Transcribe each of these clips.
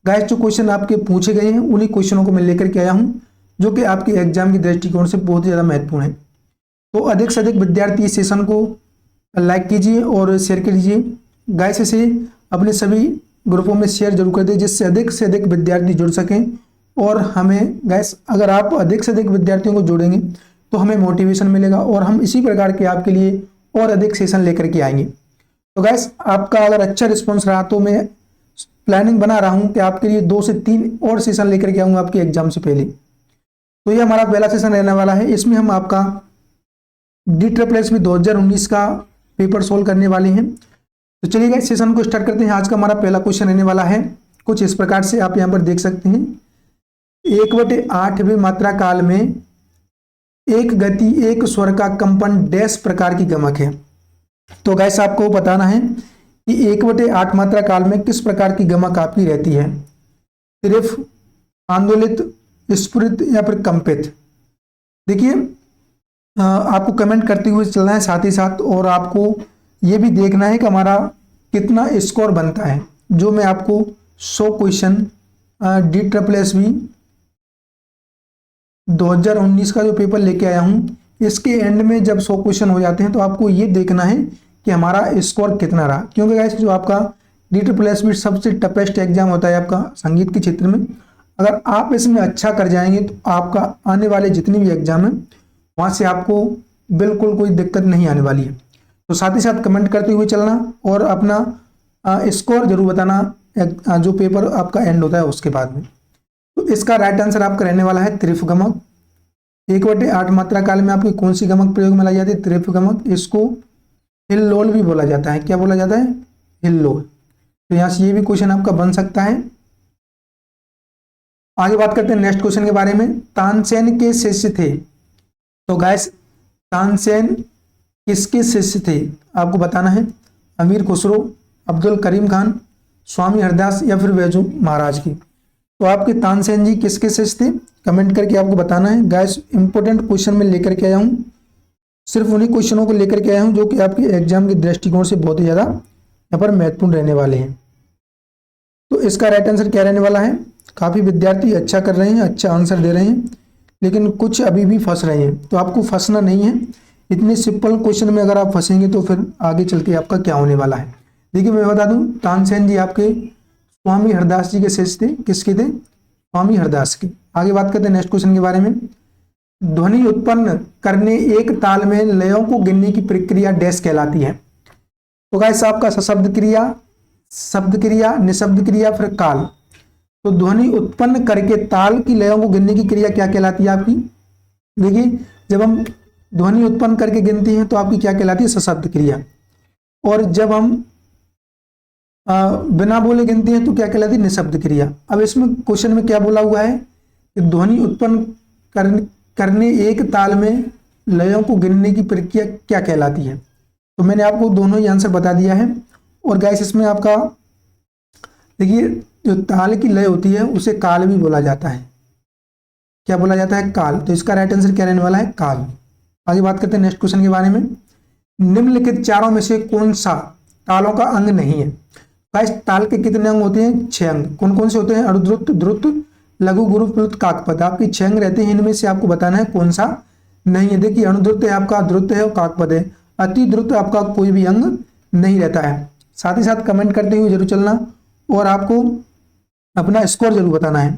Guys जो question आपके पूछे गए हैं उन्हीं क्वेश्चनों को मैं लेकर के आया हूं, जो कि आपके एग्जाम की दृष्टिकोण से बहुत ही ज़्यादा महत्वपूर्ण है। तो अधिक से अधिक विद्यार्थी इस सेशन को लाइक कीजिए और शेयर कीजिए। गाइस इसे अपने सभी ग्रुपों में शेयर जरूर कर दें, जिससे अधिक से अधिक विद्यार्थी जुड़ सकें। और हमें गाइस अगर आप अधिक से अधिक विद्यार्थियों को जोड़ेंगे तो हमें मोटिवेशन मिलेगा और हम इसी प्रकार के आपके लिए और अधिक सेशन लेकर के आएंगे। तो गाइस आपका अगर अच्छा रिस्पॉन्स रहा तो मैं प्लानिंग बना रहा हूं कि आपके लिए 2 से 3 और सेशन लेकर के आऊंगा आपके एग्जाम से पहले। तो ये हमारा पहला सेशन रहने वाला है। इसमें हम आपका DSSB 2019 का पेपर सोल्व करने वाले हैं। तो चलिए गाइस सेशन को स्टार्ट करते हैं। आज का हमारा पहला क्वेश्चन रहने वाला है कुछ इस प्रकार से, आप यहाँ पर देख सकते हैं। 1/8वें मात्रा काल में एक गति एक स्वर का कंपन डैश प्रकार की गमक है। तो गाइस आपको बताना है कि 1/8 मात्रा काल में किस प्रकार की गमक आपकी रहती है, सिर्फ आंदोलित, स्फुरित या फिर कंपित। देखिए आपको कमेंट करते हुए चलना है साथ ही साथ, और आपको ये भी देखना है कि हमारा कितना स्कोर बनता है। जो मैं आपको 100 क्वेश्चन DSSB 2019 का जो पेपर लेके आया हूं, इसके एंड में जब 100 क्वेश्चन हो जाते हैं तो आपको ये देखना है कि हमारा स्कोर कितना रहा। क्योंकि गाइस जो आपका DSSB सबसे टफेस्ट एग्जाम होता है आपका संगीत के क्षेत्र में, अगर आप इसमें अच्छा कर जाएंगे तो आपका आने वाले जितनी भी एग्जाम है वहां से आपको बिल्कुल कोई दिक्कत नहीं आने वाली है। तो साथ ही साथ कमेंट करते हुए चलना और अपना स्कोर जरूर बताना जो पेपर आपका एंड होता है उसके बाद में। तो इसका राइट आंसर आपका रहने वाला है त्रिफ गमक। 1/8 मात्रा काल में आपकी कौन सी गमक प्रयोग में लाई जाती है? त्रिफ गमक। इसको हिल्लोल भी बोला जाता है। क्या बोला जाता है? हिल्लोल। तो यहां से ये भी क्वेश्चन आपका बन सकता है। आगे बात करते हैं नेक्स्ट क्वेश्चन के बारे में। तानसेन के शिष्य थे। तो गाइस तानसेन किसके शिष्य थे आपको बताना है? अमीर खुसरो, अब्दुल करीम खान, स्वामी हरदास या फिर बैजू महाराज की। तो आपके तानसेन जी किसके शिष्य थे? कमेंट करके आपको बताना है। गाइस इंपॉर्टेंट क्वेश्चन में लेकर के आया हूं, सिर्फ उन्हीं क्वेश्चनों को लेकर के आया हूं जो कि आपके एग्जाम के दृष्टिकोण से बहुत ही ज्यादा यहाँ पर महत्वपूर्ण रहने वाले हैं। तो इसका राइट आंसर क्या रहने वाला है? काफी विद्यार्थी अच्छा कर रहे हैं, अच्छा आंसर दे रहे हैं, लेकिन कुछ अभी भी फंस रहे हैं। तो आपको फंसना नहीं है। इतने सिंपल क्वेश्चन में अगर आप फंसेंगे तो फिर आगे चल के आपका क्या होने वाला है। देखिए मैं बता दूं, तानसेन जी आपके स्वामी हरदास जी के शिष्य थे। किसके थे? स्वामी हरदास के। आगे बात करते हैं नेक्स्ट क्वेश्चन के बारे में। ध्वनि उत्पन्न करने एक ताल में लयों को गिनने की प्रक्रिया डैश कहलाती है। तो गाइस आपका सशब्द क्रिया, शब्द क्रिया, निशब्द क्रिया, फिर काल। तो ध्वनि उत्पन्न करके ताल की लयों को गिनने की क्रिया क्या कहलाती है आपकी? देखिए जब हम ध्वनि उत्पन्न करके गिनते हैं तो आपकी क्या कहलाती है? सशब्द क्रिया। और जब हम बिना बोले गिनते हैं तो क्या कहलाती है? निशब्द क्रिया। अब इसमें क्वेश्चन में क्या बोला हुआ है कि ध्वनि उत्पन्न करने एक ताल में लयों को गिनने की प्रक्रिया क्या कहलाती है। तो मैंने आपको दोनों ही आंसर बता दिया है। और गाइस इसमें आपका देखिए जो ताल की लय होती है उसे काल भी बोला जाता है। क्या बोला जाता है? काल। तो इसका राइट आंसर क्या रहने वाला है? काल। आगे बात करते हैं नेक्स्ट क्वेश्चन के बारे में। निम्नलिखित चारों में से कौन सा तालों का अंग नहीं है? गाइस ताल के कितने अंग होते हैं? 6 अंग। कौन कौन से होते हैं? अनुद्रुत, द्रुत, लघु, गुरु, प्लुत, काकपद। आपकी 6 अंग रहते हैं। इनमें से आपको बताना है कौन सा नहीं है। देखिए अनुद्रुत है आपका, द्रुत है और काकपद है। अति द्रुत आपका कोई भी अंग नहीं रहता है। साथ ही साथ कमेंट करते हुए जरूर चलना और आपको अपना स्कोर जरूर बताना है।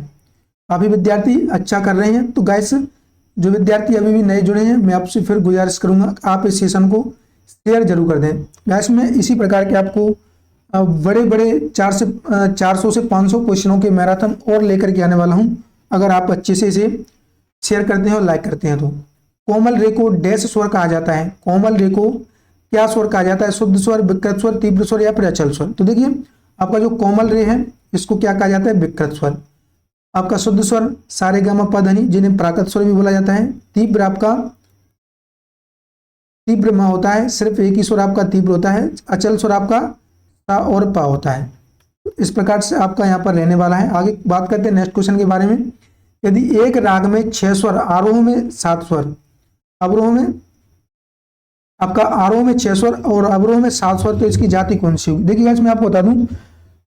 काफी विद्यार्थी अच्छा कर रहे हैं। तो गाइस जो विद्यार्थी अभी भी नए जुड़े हैं, मैं आपसे फिर गुजारिश करूंगा आप इस सेशन को शेयर जरूर कर दें। गाइस मैं इसी प्रकार के आपको बड़े बड़े 400 से 500 क्वेश्चनों के मैराथन और लेकर के आने वाला हूं, अगर आप अच्छे से इसे शेयर करते हैं और लाइक करते हैं तो। कोमल रे को डैश स्वर कहा जाता है। कोमल रे को क्या स्वर कहा जाता है? शुद्ध स्वर, विकृत स्वर, तीव्र स्वर या फिर अचल स्वर। तो देखिए आपका जो कोमल रे है इसको क्या कहा जाता है? विकृत स्वर। आपका शुद्ध स्वर सारे गामा पधनी, जिन्हें प्राकृत स्वर भी बोला जाता है। तीव्र आपका तीव्र मा होता है, सिर्फ एक ही स्वर आपका तीव्र होता है। अचल स्वर आपका सा और पा होता है। इस प्रकार से आपका यहाँ पर रहने वाला है। आगे बात करते हैं नेक्स्ट क्वेश्चन के बारे में। यदि एक राग में 6 स्वर, आरोह में 7 स्वर, अवरोह में आपका आरोह में 6 स्वर और अवरोह में 7 स्वर, तो इसकी जाति कौन सी होगी? देखिए गाइस मैं आपको बता दूं,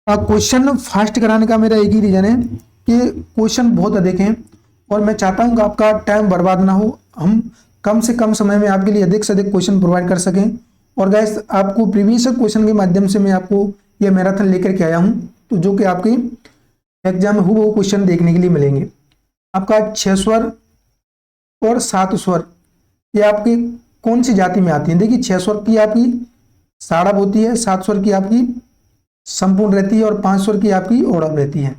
क्वेश्चन फास्ट कराने का मेरा एक ही रीजन है कि क्वेश्चन बहुत अधिक हैं और मैं चाहता हूं कि आपका टाइम बर्बाद ना हो, हम कम से कम समय में आपके लिए अधिक से अधिक क्वेश्चन प्रोवाइड कर सकें। और गाइस आपको प्रीवियस क्वेश्चन के माध्यम से मैं आपको ये मैराथन लेकर के आया हूं, तो जो कि आपके एग्जाम में वो क्वेश्चन देखने के लिए मिलेंगे। आपका 6 स्वर और 7 स्वर ये आपकी कौन सी जाति में आती है? देखिए 6 स्वर की आपकी साड़ब होती है, 7 स्वर की आपकी संपूर्ण रहती है और 5 स्वर की आपकी ओड़ब रहती है।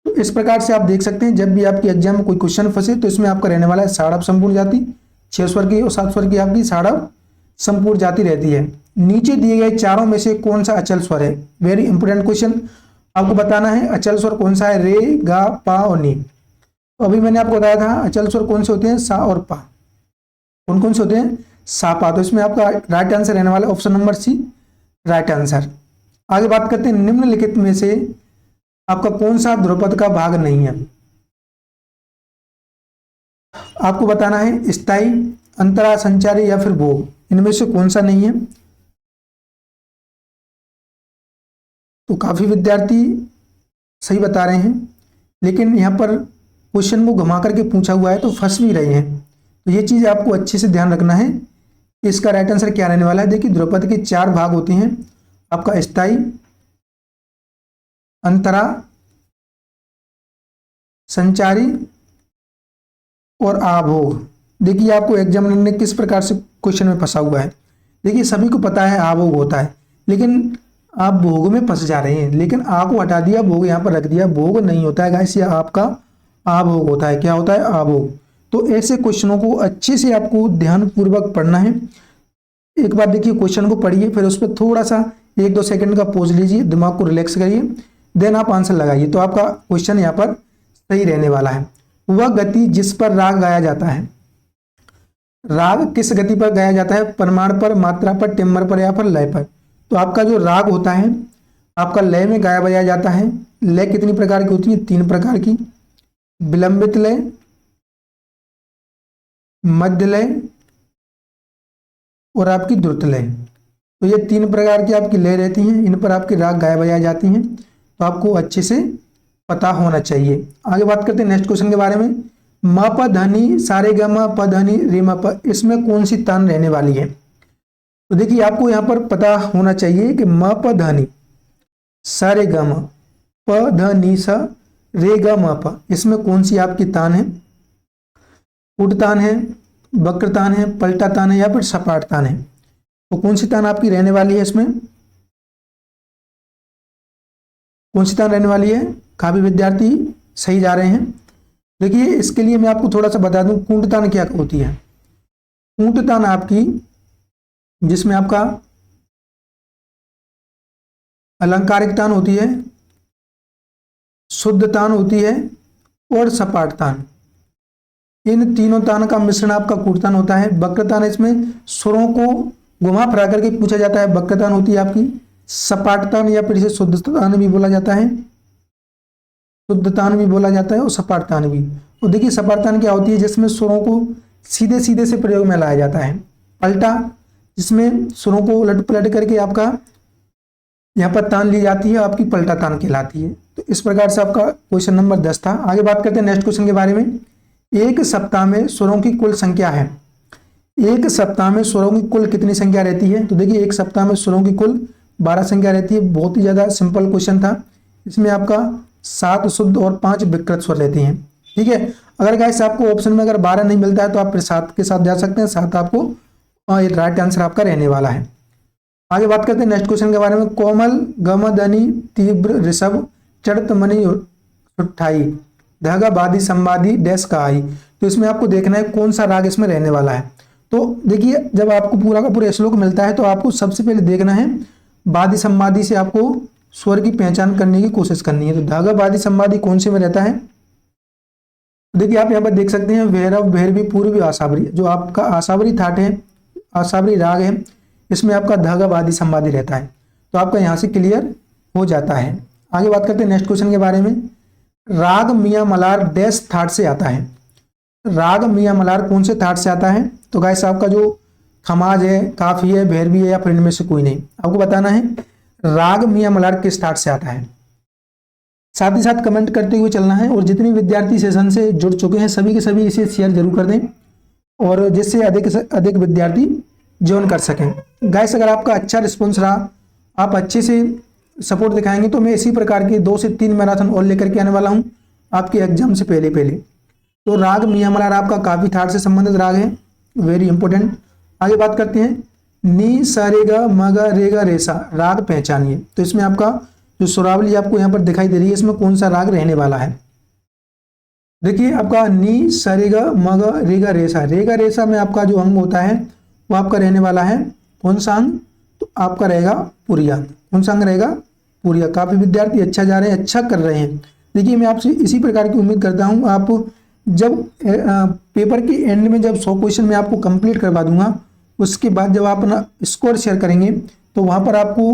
तो इस प्रकार से आप देख सकते हैं जब भी आपके एग्जाम में कोई क्वेश्चन फंसे तो इसमें आपका रहने वाला है साड़ब संपूर्ण जाति, 6 स्वर की और 7 स्वर की आपकी साड़ब संपूर्ण जाति रहती है। नीचे दिए गए चारों में से कौन सा अचल स्वर है? वेरी इंपोर्टेंट क्वेश्चन, आपको बताना है अचल स्वर कौन सा है, रे, गा, पा और नी। तो अभी मैंने आपको बताया था अचल स्वर कौन से होते हैं, सा और पा। कौन कौन से होते हैं? सा, पा। तो इसमें आपका राइट आंसर रहने वाला option number C, right answer. आगे बात करते हैं निम्नलिखित में से आपका कौन सा ध्रुपद का भाग नहीं है? आपको बताना है स्थायी, अंतरा, संचारी या फिर भोग, इनमें से कौन सा नहीं है? तो काफी विद्यार्थी सही बता रहे हैं, लेकिन यहाँ पर क्वेश्चन को घुमा करके पूछा हुआ है तो फंस भी रहे हैं। तो ये चीज आपको अच्छे से ध्यान रखना है कि इसका राइट आंसर क्या रहने वाला है। देखिए ध्रुपद के 4 भाग होते हैं, आपका स्थायी, अंतरा, संचारी और आभोग। देखिए आपको एग्जामिनर ने किस प्रकार से क्वेश्चन में फंसा हुआ है। देखिए सभी को पता है आभोग होता है, लेकिन आप भोग में फंस जा रहे हैं। लेकिन आ को हटा दिया, भोग यहाँ पर रख दिया। भोग नहीं होता है गाइस, ये आपका आभोग होता है। क्या होता है? आभोग। तो ऐसे क्वेश्चनों को अच्छे से आपको ध्यानपूर्वक पढ़ना है। एक बार देखिए क्वेश्चन को पढ़िए, फिर उस पर थोड़ा सा 1-2 सेकंड का पॉज लीजिए, दिमाग को रिलैक्स करिए, देन आप आंसर लगाइए। तो आपका क्वेश्चन यहाँ पर सही रहने वाला है। वह गति जिस पर राग गाया जाता है, राग किस गति पर गाया जाता है? परिमाण पर, मात्रा पर, टिम्बर पर या फिर लय पर? तो आपका जो राग होता है आपका लय में गाया बजाया जाता है। लय कितनी प्रकार की होती है? 3 प्रकार की, विलंबित लय, मध्य लय और आपकी द्रुत लय। तो ये 3 प्रकार की आपकी लय रहती हैं, इन पर आपके राग गाया बजाए जाती हैं। तो आपको अच्छे से पता होना चाहिए। आगे बात करते हैं नेक्स्ट क्वेश्चन के बारे में। म प ध नि, सा रे ग म प ध नि रे म प, इसमें कौन सी तान रहने वाली है? तो देखिए आपको यहाँ पर पता होना चाहिए कि म प ध नि, सा रे ग म प ध नि सा रे ग म प, इसमें कौन सी आपकी तान है? उठ तान है, वक्र तान है, पलटा तान है या फिर सपाट तान है? तो कौन सी तान आपकी रहने वाली है? इसमें कौन सी तान रहने वाली है? काफी विद्यार्थी सही जा रहे हैं। देखिए इसके लिए मैं आपको थोड़ा सा बता दूं कुंठ तान क्या होती है। कुंठ तान आपकी जिसमें आपका अलंकारिक तान होती है, शुद्ध तान होती है और सपाट तान, इन तीनों तान का मिश्रण आपका कुंठ तान होता है। वक्र तान इसमें स्वरों को घुमा फिरा करके पूछा जाता है, वक्र तान होती है आपकी। सपाट तान या फिर इसे शुद्ध तान भी बोला जाता है, शुद्ध तान भी बोला जाता है और सपाट तान भी। तो देखिए सपाट तान क्या होती है? जिसमें स्वरों को सीधे सीधे से प्रयोग में लाया जाता है। पलटा जिसमें स्वरों को उलट पलट करके आपका यहाँ पर तान ली जाती है, आपकी पलटा तान कहलाती है। तो इस प्रकार से आपका क्वेश्चन नंबर 10 था। आगे बात करते हैं नेक्स्ट क्वेश्चन के बारे में। एक सप्ताह में स्वरों की कुल संख्या है, एक सप्ताह में स्वरों की कुल कितनी संख्या रहती है? तो देखिए एक सप्ताह में स्वरों की कुल 12 संख्या रहती है। बहुत ही ज्यादा सिंपल क्वेश्चन था। इसमें आपका 7 शुद्ध और 5 विकृत स्वर रहती हैं। ठीक है, अगर गाइस आपको ऑप्शन में अगर 12 नहीं मिलता है तो आप फिर 7 के साथ जा सकते हैं। 7 आपको राइट आंसर आपका रहने वाला है। आगे बात करते हैं नेक्स्ट क्वेश्चन के बारे में। कोमल, गम, दनी, तीव्र, ऋषभ, चढ़त, मणि, सुट्ठाई, धागा, बादी, संवादी, डैश का आई। तो इसमें आपको देखना है कौन सा राग इसमें रहने वाला है। तो देखिए जब आपको पूरा का पूरा श्लोक मिलता है तो आपको सबसे पहले देखना है बादी संवादी से आपको स्वर की पहचान करने की कोशिश करनी है। तो धागा, बादी, संवादी कौन से में रहता है? देखिए आप यहाँ पर देख सकते हैं भैरव, भैरवी, पूर्वी, आसावरी। जो आपका आसावरी थाट है, आसावरी राग है, इसमें आपका धागा, बादी, संवादी रहता है। तो आपका यहाँ से क्लियर हो जाता है। आगे बात करते हैं नेक्स्ट क्वेश्चन के बारे में। राग मियाँ मलार डैश थाट से आता है। राग मियाँ मलार कौन से थाट से आता है? तो गाइस आपका जो खमाज है, काफी है, भैरवी है या फिर इनमें से कोई नहीं। आपको बताना है राग मियां मल्हार किस ठाट से आता है? साथ ही साथ कमेंट करते हुए चलना है, और जितने विद्यार्थी सेशन से जुड़ चुके हैं सभी के सभी इसे शेयर जरूर कर दें, और जिससे अधिक से अधिक विद्यार्थी ज्वाइन कर सकें। गाइस, अगर आपका अच्छा रिस्पॉन्स रहा, आप अच्छे से सपोर्ट दिखाएंगे, तो मैं इसी प्रकार के 2 से 3 मैराथन और लेकर के आने वाला हूं आपके एग्जाम से पहले पहले। तो राग मियां मल्हार आपका काफी ठाट से संबंधित राग है, वेरी इंपॉर्टेंट। आगे बात करते हैं, नी सा रे गा म गा रे गा रे सा राग पहचानिए। तो इसमें आपका जो सुरावली आपको यहाँ पर दिखाई दे रही है, इसमें कौन सा राग रहने वाला है? देखिए, आपका नी सा रे गा म गा रे सा में आपका जो अंग होता है वो आपका रहने वाला है कौन सा अंग? तो आपका रहेगा पुरिया। कौन सा अंग रहेगा? पुरिया। काफी विद्यार्थी अच्छा जा रहे हैं, अच्छा कर रहे हैं। देखिए, मैं आपसे इसी प्रकार की उम्मीद करता हूँ। आप जब पेपर के एंड में जब 100 क्वेश्चन मैं आपको कंप्लीट करवा दूंगा, उसके बाद जब आप अपना स्कोर शेयर करेंगे तो वहां पर आपको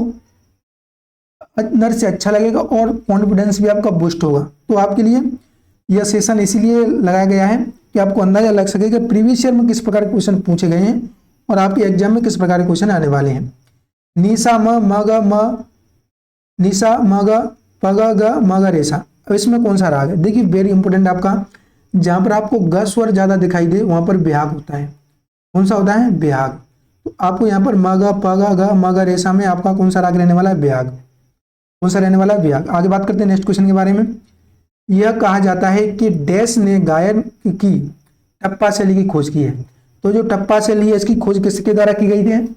अंदर से अच्छा लगेगा और कॉन्फिडेंस भी आपका बूस्ट होगा। तो आपके लिए यह सेशन इसीलिए लगाया गया है कि आपको अंदाजा लग सके कि प्रीवियस ईयर में किस प्रकार के क्वेश्चन पूछे गए हैं और आपके एग्जाम में किस प्रकार के क्वेश्चन आने वाले हैं। निशा म ग म निशा म ग प ग म ग रे सा। अब इसमें कौन सा राग है? देखिए, वेरी इंपॉर्टेंट, आपका जहां पर आपको ग स्वर ज्यादा दिखाई दे वहां पर बिहाग होता है। कौन सा होता है? बिहाग। तो आपको यहाँ पर म ग प ग म ग रे सा में आपका कौन सा राग रहने वाला है? बिहाग। कौन सा रहने वाला है? बिहाग। आगे बात करते हैं नेक्स्ट क्वेश्चन के बारे में। यह कहा जाता है कि डैश ने गायन की टप्पा शैली की खोज की है। तो जो टप्पा शैली है इसकी खोज किसके द्वारा की गई थी?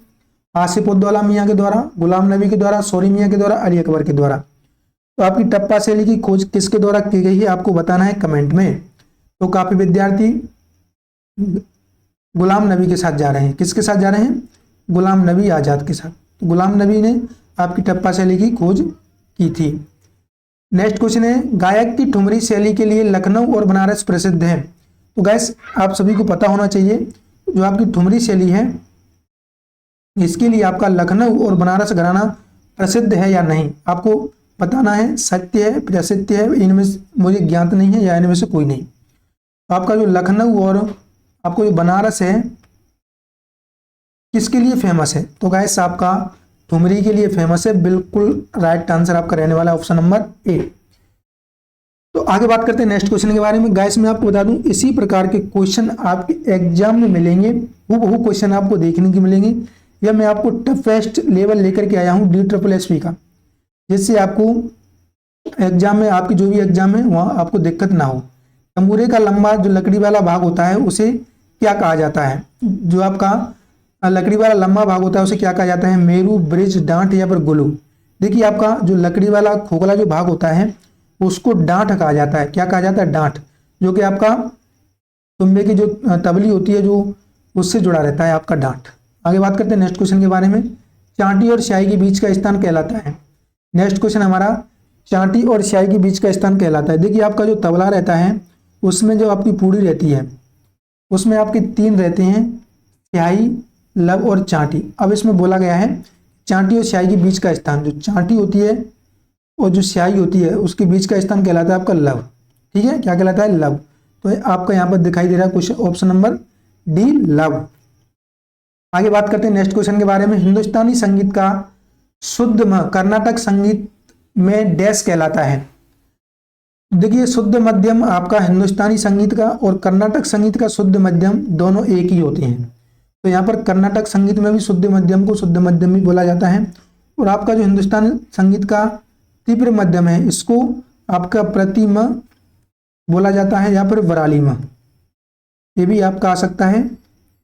आसिफ उद्दौला मियाँ के द्वारा, गुलाम नबी के द्वारा, शौरी मियाँ के द्वारा, अली अकबर के द्वारा। तो आपकी टप्पा शैली की खोज किसके द्वारा की गई है आपको बताना है कमेंट में। तो काफी विद्यार्थी गुलाम नबी के साथ जा रहे हैं। किसके साथ जा रहे हैं? गुलाम नबी आजाद के साथ। तो गुलाम नबी ने आपकी टप्पा शैली की खोज की थी। नेक्स्ट क्वेश्चन है, गायक की ठुमरी शैली के लिए लखनऊ और बनारस प्रसिद्ध है। तो गैस, आप सभी को पता होना चाहिए जो आपकी ठुमरी शैली है इसके लिए आपका लखनऊ और बनारस घराना प्रसिद्ध है या नहीं, आपको बताना है। सत्य है, प्रसिद्ध है, इनमें मुझे ज्ञात नहीं है या इनमें से कोई नहीं। तो आपका जो लखनऊ और आपको जो बनारस है किसके लिए फेमस है? तो गैस, आपका ठुमरी के लिए फेमस है। बिल्कुल राइट आंसर आपका रहने वाला है ऑप्शन नंबर ए। तो आगे बात करते हैं नेक्स्ट क्वेश्चन के बारे में। गैस, मैं आपको बता दूं इसी प्रकार के क्वेश्चन आपके एग्जाम में मिलेंगे, वो क्वेश्चन आपको देखने के मिलेंगे। या मैं आपको टफेस्ट लेवल लेकर के आया हूं DSSP का, जिससे आपको एग्जाम में आपकी जो भी एग्जाम है वहां आपको दिक्कत ना हो। तंबूरे का लंबा जो लकड़ी वाला भाग होता है उसे क्या कहा जाता है? जो आपका लकड़ी वाला लंबा भाग होता है उसे क्या कहा जाता है? मेरू, ब्रिज, डांट या फिर गुलू। देखिए, आपका जो लकड़ी वाला खोखला जो भाग होता है उसको डांट कहा जाता है। क्या कहा जाता है? डांट। जो कि आपका तुम्बे की जो तबली होती है जो उससे जुड़ा रहता है आपका डांट। आगे बात करते हैं नेक्स्ट क्वेश्चन के बारे में। चांटी और स्याही के बीच का स्थान कहलाता है। नेक्स्ट क्वेश्चन हमारा चांटी और स्याही के बीच का स्थान कहलाता है। देखिए, आपका जो तबला रहता है उसमें जो आपकी पूड़ी रहती है उसमें आपके 3 रहते हैं, स्याही, लव और चांटी। अब इसमें बोला गया है चांटी और स्याही के बीच का स्थान, जो चांटी होती है और जो स्याही होती है उसके बीच का स्थान कहलाता है आपका लव। ठीक है, क्या कहलाता है? लव। तो आपका यहाँ पर दिखाई दे रहा है question option number D, love. आगे बात करते हैं नेक्स्ट क्वेश्चन के बारे में। हिंदुस्तानी संगीत का शुद्ध म कर्नाटक संगीत में डैश कहलाता है। देखिए, शुद्ध मध्यम आपका हिंदुस्तानी संगीत का और कर्नाटक संगीत का शुद्ध मध्यम दोनों एक ही होते हैं। तो यहाँ पर कर्नाटक संगीत में भी शुद्ध मध्यम को शुद्ध मध्यम भी बोला जाता है, और आपका जो हिंदुस्तानी संगीत का तीव्र मध्यम है इसको आपका प्रतिम बोला जाता है या फिर वरालीम। ये भी आपका आ सकता है।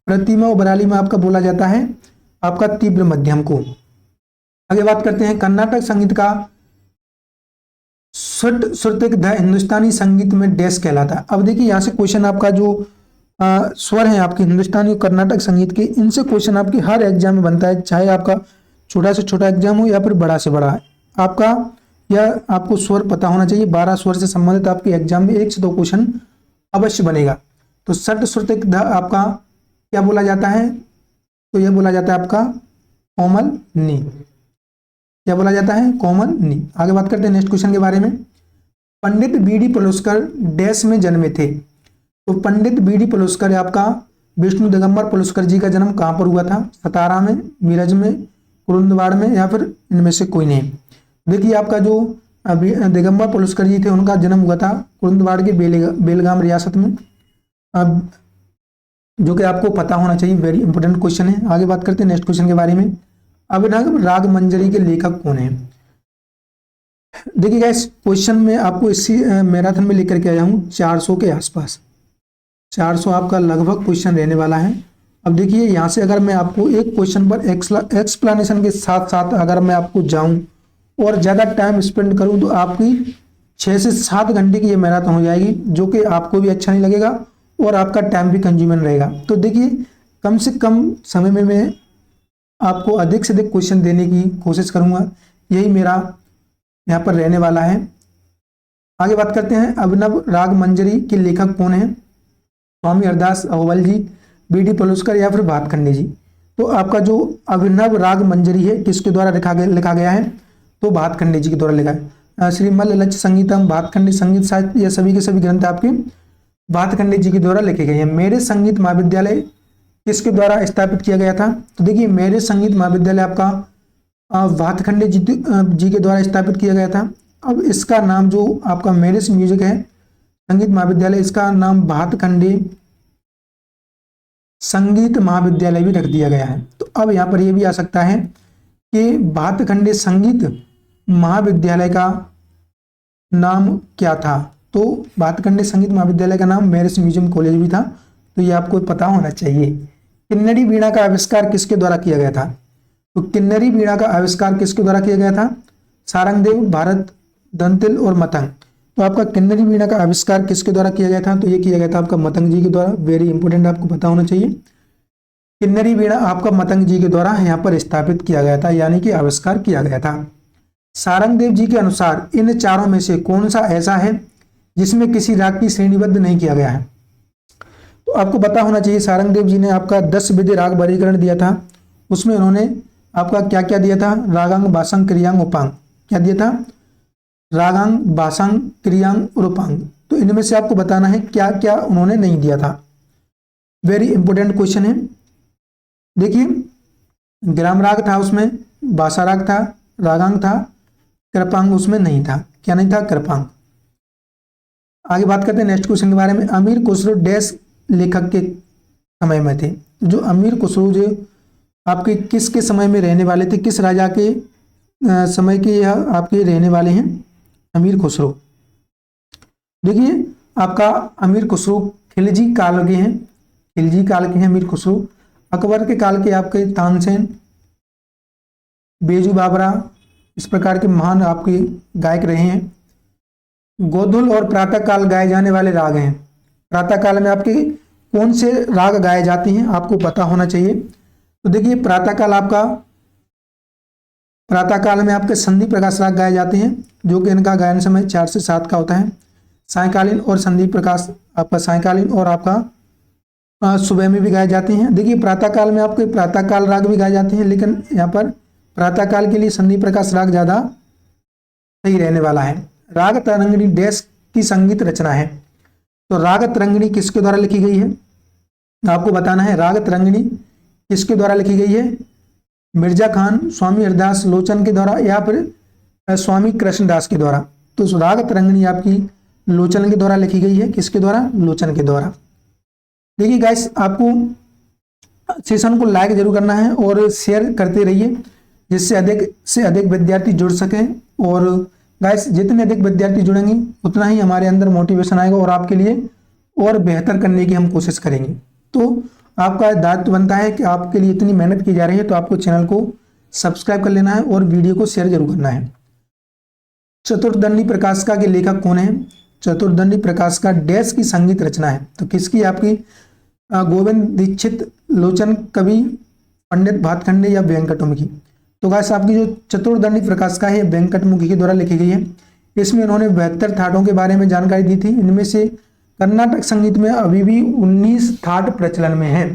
प्रतिमा और वरालीम आपका बोला जाता है आपका तीव्र मध्यम को। आगे बात करते हैं कर्नाटक संगीत का श्रुतिक ध हिंदुस्तानी संगीत में डैश कहलाता है। अब देखिए, यहाँ से क्वेश्चन आपका जो स्वर है आपके हिंदुस्तानी और कर्नाटक संगीत के, इनसे क्वेश्चन आपके हर एग्जाम में बनता है, चाहे आपका छोटा से छोटा एग्जाम हो या फिर बड़ा से बड़ा। आपका यह आपको स्वर पता होना चाहिए। 12 स्वर से संबंधित आपके एग्जाम में 1 से 2 क्वेश्चन अवश्य बनेगा। तो षट श्रुतिक ध आपका क्या बोला जाता है? तो यह बोला जाता है आपका कोमल नी। क्या बोला जाता है? कोमल नी। आगे बात करते हैं नेक्स्ट क्वेश्चन के बारे में। पंडित बीडी पलुस्कर डैश में जन्मे थे। तो पंडित बीडी पलुस्कर आपका विष्णु दिगंबर पलुस्कर जी का जन्म कहाँ पर हुआ था? सतारा में, मीरज में, कुरुंदवाड़ में, या फिर इनमें से कोई नहीं। देखिए आपका जो दिगंबर पलुस्कर जी थे उनका जन्म हुआ था कुरुंदवाड़ के बेलगाम रियासत में, अब जो कि आपको पता होना चाहिए, वेरी इंपॉर्टेंट क्वेश्चन है। आगे बात करते हैं नेक्स्ट क्वेश्चन के बारे में। अभिनव राग मंजरी के लेखक कौन है? देखिए गाइस क्वेश्चन में आपको इसी मैराथन में लेकर के आया हूँ 400 के आसपास, 400 आपका लगभग क्वेश्चन रहने वाला है। अब देखिए यहाँ से अगर मैं आपको एक क्वेश्चन पर एक्सप्लेनेशन के साथ साथ अगर मैं आपको जाऊं और ज़्यादा टाइम स्पेंड करूं तो आपकी 6 से 7 घंटे की ये मैराथन हो जाएगी, जो कि आपको भी अच्छा नहीं लगेगा और आपका टाइम भी कंज्यूमेंट रहेगा। तो देखिए कम से कम समय में मैं आपको अधिक से अधिक क्वेश्चन देने की कोशिश करूंगा, यही मेरा यहाँ पर रहने वाला है। आगे बात करते हैं अभिनव राग मंजरी के लेखक कौन है? स्वामी हरदास अहोवल जी, बी.डी. पलुस्कर या फिर भातखंडे जी। तो आपका जो अभिनव राग मंजरी है किसके द्वारा लिखा गया है? तो भातखंडे जी के द्वारा लिखा है। श्रीमल लक्ष्य संगीतम, भातखंडे संगीत साहित्य, ये सभी के सभी ग्रंथ आपके भातखंडे जी के द्वारा लिखे गए हैं। मेरे संगीत महाविद्यालय किसके द्वारा स्थापित किया गया था? तो देखिए मेरे संगीत महाविद्यालय आपका भातखंडे जी के द्वारा स्थापित किया गया था। अब इसका नाम जो आपका मेरिस म्यूजिक है संगीत महाविद्यालय, इसका नाम भातखंडे संगीत महाविद्यालय भी रख दिया गया है। तो अब यहाँ पर यह भी आ सकता है कि भातखंडे संगीत महाविद्यालय का नाम क्या था? तो भातखंडे संगीत महाविद्यालय का नाम मेरिस म्यूजियम कॉलेज भी था, तो ये आपको पता होना चाहिए। किन्नरी वीणा का आविष्कार किसके द्वारा किया गया था? तो किन्नरी वीणा का आविष्कार किसके द्वारा किया गया था? सारंगदेव, भारत दंतिल और मतंग। तो आपका किन्नरी वीणा का आविष्कार किसके द्वारा किया गया था? तो ये किया गया था आपका मतंग जी के द्वारा, वेरी इंपॉर्टेंट आपको पता होना चाहिए। किन्नरी वीणा आपका मतंग जी के द्वारा यहाँ पर स्थापित किया गया था, यानी कि आविष्कार किया गया था। सारंगदेव जी के अनुसार इन चारों में से कौन सा ऐसा है जिसमें किसी राग की श्रेणीबद्ध नहीं किया गया है? तो आपको पता होना चाहिए सारंगदेव जी ने आपका 10 विधि राग वर्गीकरण दिया था, उसमें उन्होंने आपका क्या क्या दिया था? रागांग, बासंग, क्रियांग, उपांग। क्या दिया था? रागांग, बासंग, क्रियांग और उपांग। तो इनमें से आपको बताना है क्या क्या उन्होंने नहीं दिया था। वेरी इंपॉर्टेंट क्वेश्चन है। देखिए ग्राम राग था, उसमें बासा राग था, रागांग था, कृपांग उसमें नहीं था। क्या नहीं था? कृपांग। आगे बात करते हैं नेक्स्ट क्वेश्चन के बारे में। अमीर खुसरो डैश लेखक के समय में थे। जो अमीर खुसरो जो आपके किसके समय में रहने वाले थे, किस राजा के समय के यह आपके रहने वाले हैं? अमीर खुसरो। देखिए आपका अमीर खुसरो खिलजी काल के हैं, खिलजी काल के हैं अमीर खुसरो। अकबर के काल के आपके तानसेन, बेजू बाबरा, इस प्रकार के महान आपके गायक रहे हैं। गोधुल और प्रातः काल गाए जाने वाले राग हैं। प्रातः काल में आपके कौन से राग गाए जाते हैं आपको पता होना चाहिए। तो देखिए प्रातः काल आपका, प्रातः काल में आपके संधि प्रकाश राग गाए जाते हैं, जो कि इनका गायन समय 4 से 7 का होता है। सायकालीन और संधि प्रकाश आपका सायकालीन और आपका सुबह में भी गाए जाते हैं। देखिए प्रातः काल में आपके प्रातः काल राग भी गाए जाते हैं, लेकिन यहाँ पर प्रातः काल के लिए संधि प्रकाश राग ज़्यादा सही रहने वाला है। राग तरंगिणी डैश की संगीत रचना है। तो राग तरंगिणी किसके द्वारा लिखी गई है? आपको बताना है राग तरंगिणी किसके द्वारा लिखी गई है? मिर्जा खान, स्वामी हरदास लोचन के द्वारा या फिर स्वामी कृष्णदास के द्वारा। तो राग तरंगिणी आपकी लोचन के द्वारा लिखी गई है। किसके द्वारा? लोचन के द्वारा। देखिए गाइस आपको सेशन को लाइक जरूर करना है और शेयर करते रहिए, जिससे अधिक से अधिक विद्यार्थी जुड़ सकें। और गाइस जितने अधिक विद्यार्थी जुड़ेंगे उतना ही हमारे अंदर मोटिवेशन आएगा और आपके लिए और बेहतर करने की हम कोशिश करेंगे। तो आपका दायित्व बनता है कि आपके लिए इतनी मेहनत की जा रही है तो आपको चैनल को सब्सक्राइब कर लेना है और वीडियो को शेयर जरूर करना है। चतुर्दंडी प्रकाशिका के लेखक कौन है? चतुर्दंडी प्रकाशिका डैश की संगीत रचना है। तो किसकी? आपकी गोविंद दीक्षित, लोचन कवि, पंडित भातखंडे या वेंकटमुखी। तो गाइस आपकी जो चतुर्दंडी प्रकाशिका है वेंकटमुखी के द्वारा लिखी गई है। इसमें उन्होंने 72 ठाटों के बारे में जानकारी दी थी। इनमें से कर्नाटक संगीत में अभी भी 19 ठाट प्रचलन में है।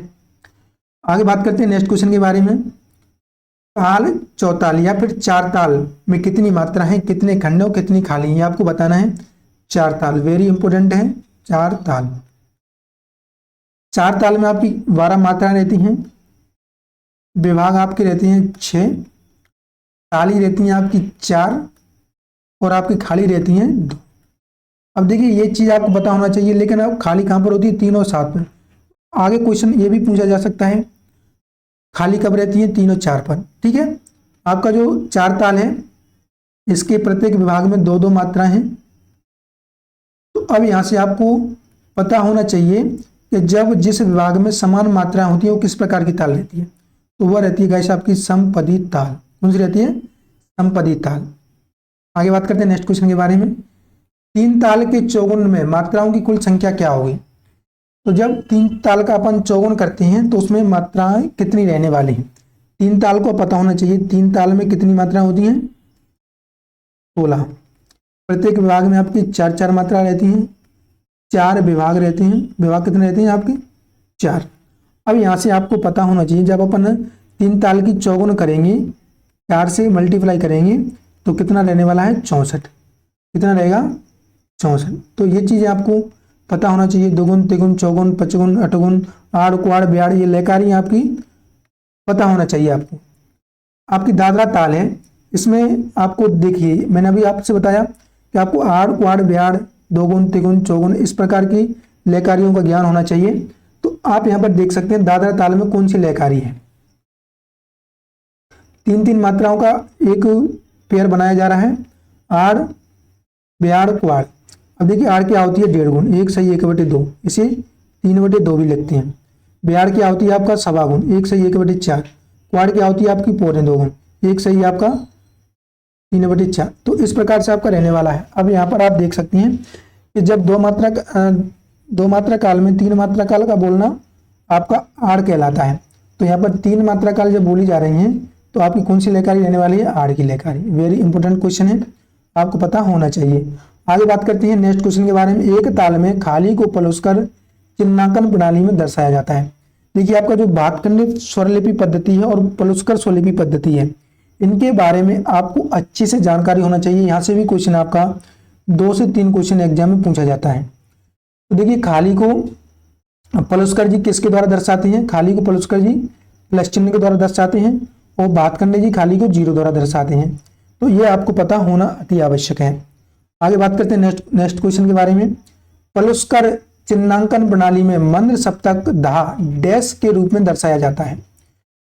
आगे बात करते हैं नेक्स्ट क्वेश्चन के बारे में। ताल, चौताल या फिर चार ताल में कितनी मात्रा है, कितने खंड और कितनी खाली, ये आपको बताना है। 4 ताल वेरी इंपोर्टेंट है। 4 ताल, 4 ताल में आपकी 12 मात्राएं रहती हैं, विभाग आपके रहते हैं 6 ताली रहती हैं आपकी 4 और आपकी खाली रहती हैं 2। अब देखिए ये चीज़ आपको पता होना चाहिए, लेकिन अब खाली कहाँ पर होती है? 3 और 7 पर। आगे क्वेश्चन ये भी पूछा जा सकता है, खाली कब रहती है? 3 और 4 पर। ठीक है, आपका जो 4 ताल है इसके प्रत्येक विभाग में 2-2 मात्राएं हैं। तो अब यहां से आपको पता होना चाहिए कि जब जिस विभाग में समान मात्राएं होती है वो किस प्रकार की ताल रहती है। तो वह रहती है गाइस आपकी समपदी ताल। कौन सी रहती है? समपदी ताल। आगे बात करते हैं नेक्स्ट क्वेश्चन के बारे में। 3 ताल के चौगुन में मात्राओं की कुल संख्या क्या होगी? तो जब 3 ताल का अपन चौगुन करते हैं तो उसमें मात्राएं कितनी रहने वाली हैं? 3 ताल को पता होना चाहिए, 3 ताल में कितनी मात्राएं होती हैं? 16। प्रत्येक विभाग में आपकी 4-4 मात्रा रहती हैं, 4 विभाग रहते हैं। विभाग कितने रहते हैं आपके? 4। अब यहाँ से आपको पता होना चाहिए, जब अपन 3 ताल की चौगुन करेंगे, 4 से मल्टीप्लाई करेंगे तो कितना रहने वाला है? 64। कितना रहेगा? 64। तो ये चीज़ें आपको पता होना चाहिए। दोगुन, तिगुन, चौगुन, पचगुन, अठगुन, आड़, क्वाड़, ब्याड़, ये लेकारी आपकी पता होना चाहिए आपको। आपकी दादरा ताल है, इसमें आपको देखिए मैंने अभी आपसे बताया कि आपको आड़, क्वाड़, ब्याड़, दोगुन, तिगुन, चौगुन इस प्रकार की लेकारियों का ज्ञान होना चाहिए। तो आप यहाँ पर देख सकते हैं दादरा ताल में कौन सी लेकारी है। 3-3 मात्राओं का एक पेयर बनाया जा रहा है, आड़, ब्याड़, क्वाड़। अब देखिए आड़ क्या होती है? 1.5 गुण, 1 सही 1/2, इसे 3/2 भी लिखते हैं। ब्याड़ क्या होती है? आपका 1.25 गुण, 1 सही 1/4। क्वाड़ क्या होती है? आपकी 2.25 गुण, 1 सही आपका 3/4। तो इस प्रकार से आपका रहने वाला है। अब यहाँ पर आप देख सकते हैं कि जब दो मात्रा काल में 3 मात्रा काल का बोलना आपका आड़ कहलाता है। तो यहाँ पर 3 मात्रा काल जब बोली जा रही हैं तो आपकी कौन सी लेकारी रहने वाली है? आड़ की लेकारी। वेरी इंपॉर्टेंट क्वेश्चन है, आपको पता होना चाहिए। आगे बात करते हैं नेक्स्ट क्वेश्चन के बारे में। एक ताल में खाली को पलुसकर चिन्हांकन प्रणाली में दर्शाया जाता है। देखिए आपका जो भातखंडे स्वरलिपि पद्धति है और पलुसकर स्वरलिपि पद्धति है, इनके बारे में आपको अच्छे से जानकारी होना चाहिए। यहाँ से भी क्वेश्चन आपका 2 से 3 क्वेश्चन एग्जाम में पूछा जाता है। तो देखिए खाली को पलुसकर जी किसके द्वारा दर्शाते हैं? खाली को पलुसकर जी प्लस चिन्ह के द्वारा दर्शाते हैं और भातखंडे जी खाली को 0 द्वारा दर्शाते हैं। तो ये आपको पता होना अति आवश्यक है। आगे बात करते हैं नेक्स्ट क्वेश्चन के बारे में। पलुसकर चिन्हांकन प्रणाली में मंद्र सप्तक धा डैश के रूप में दर्शाया जाता है।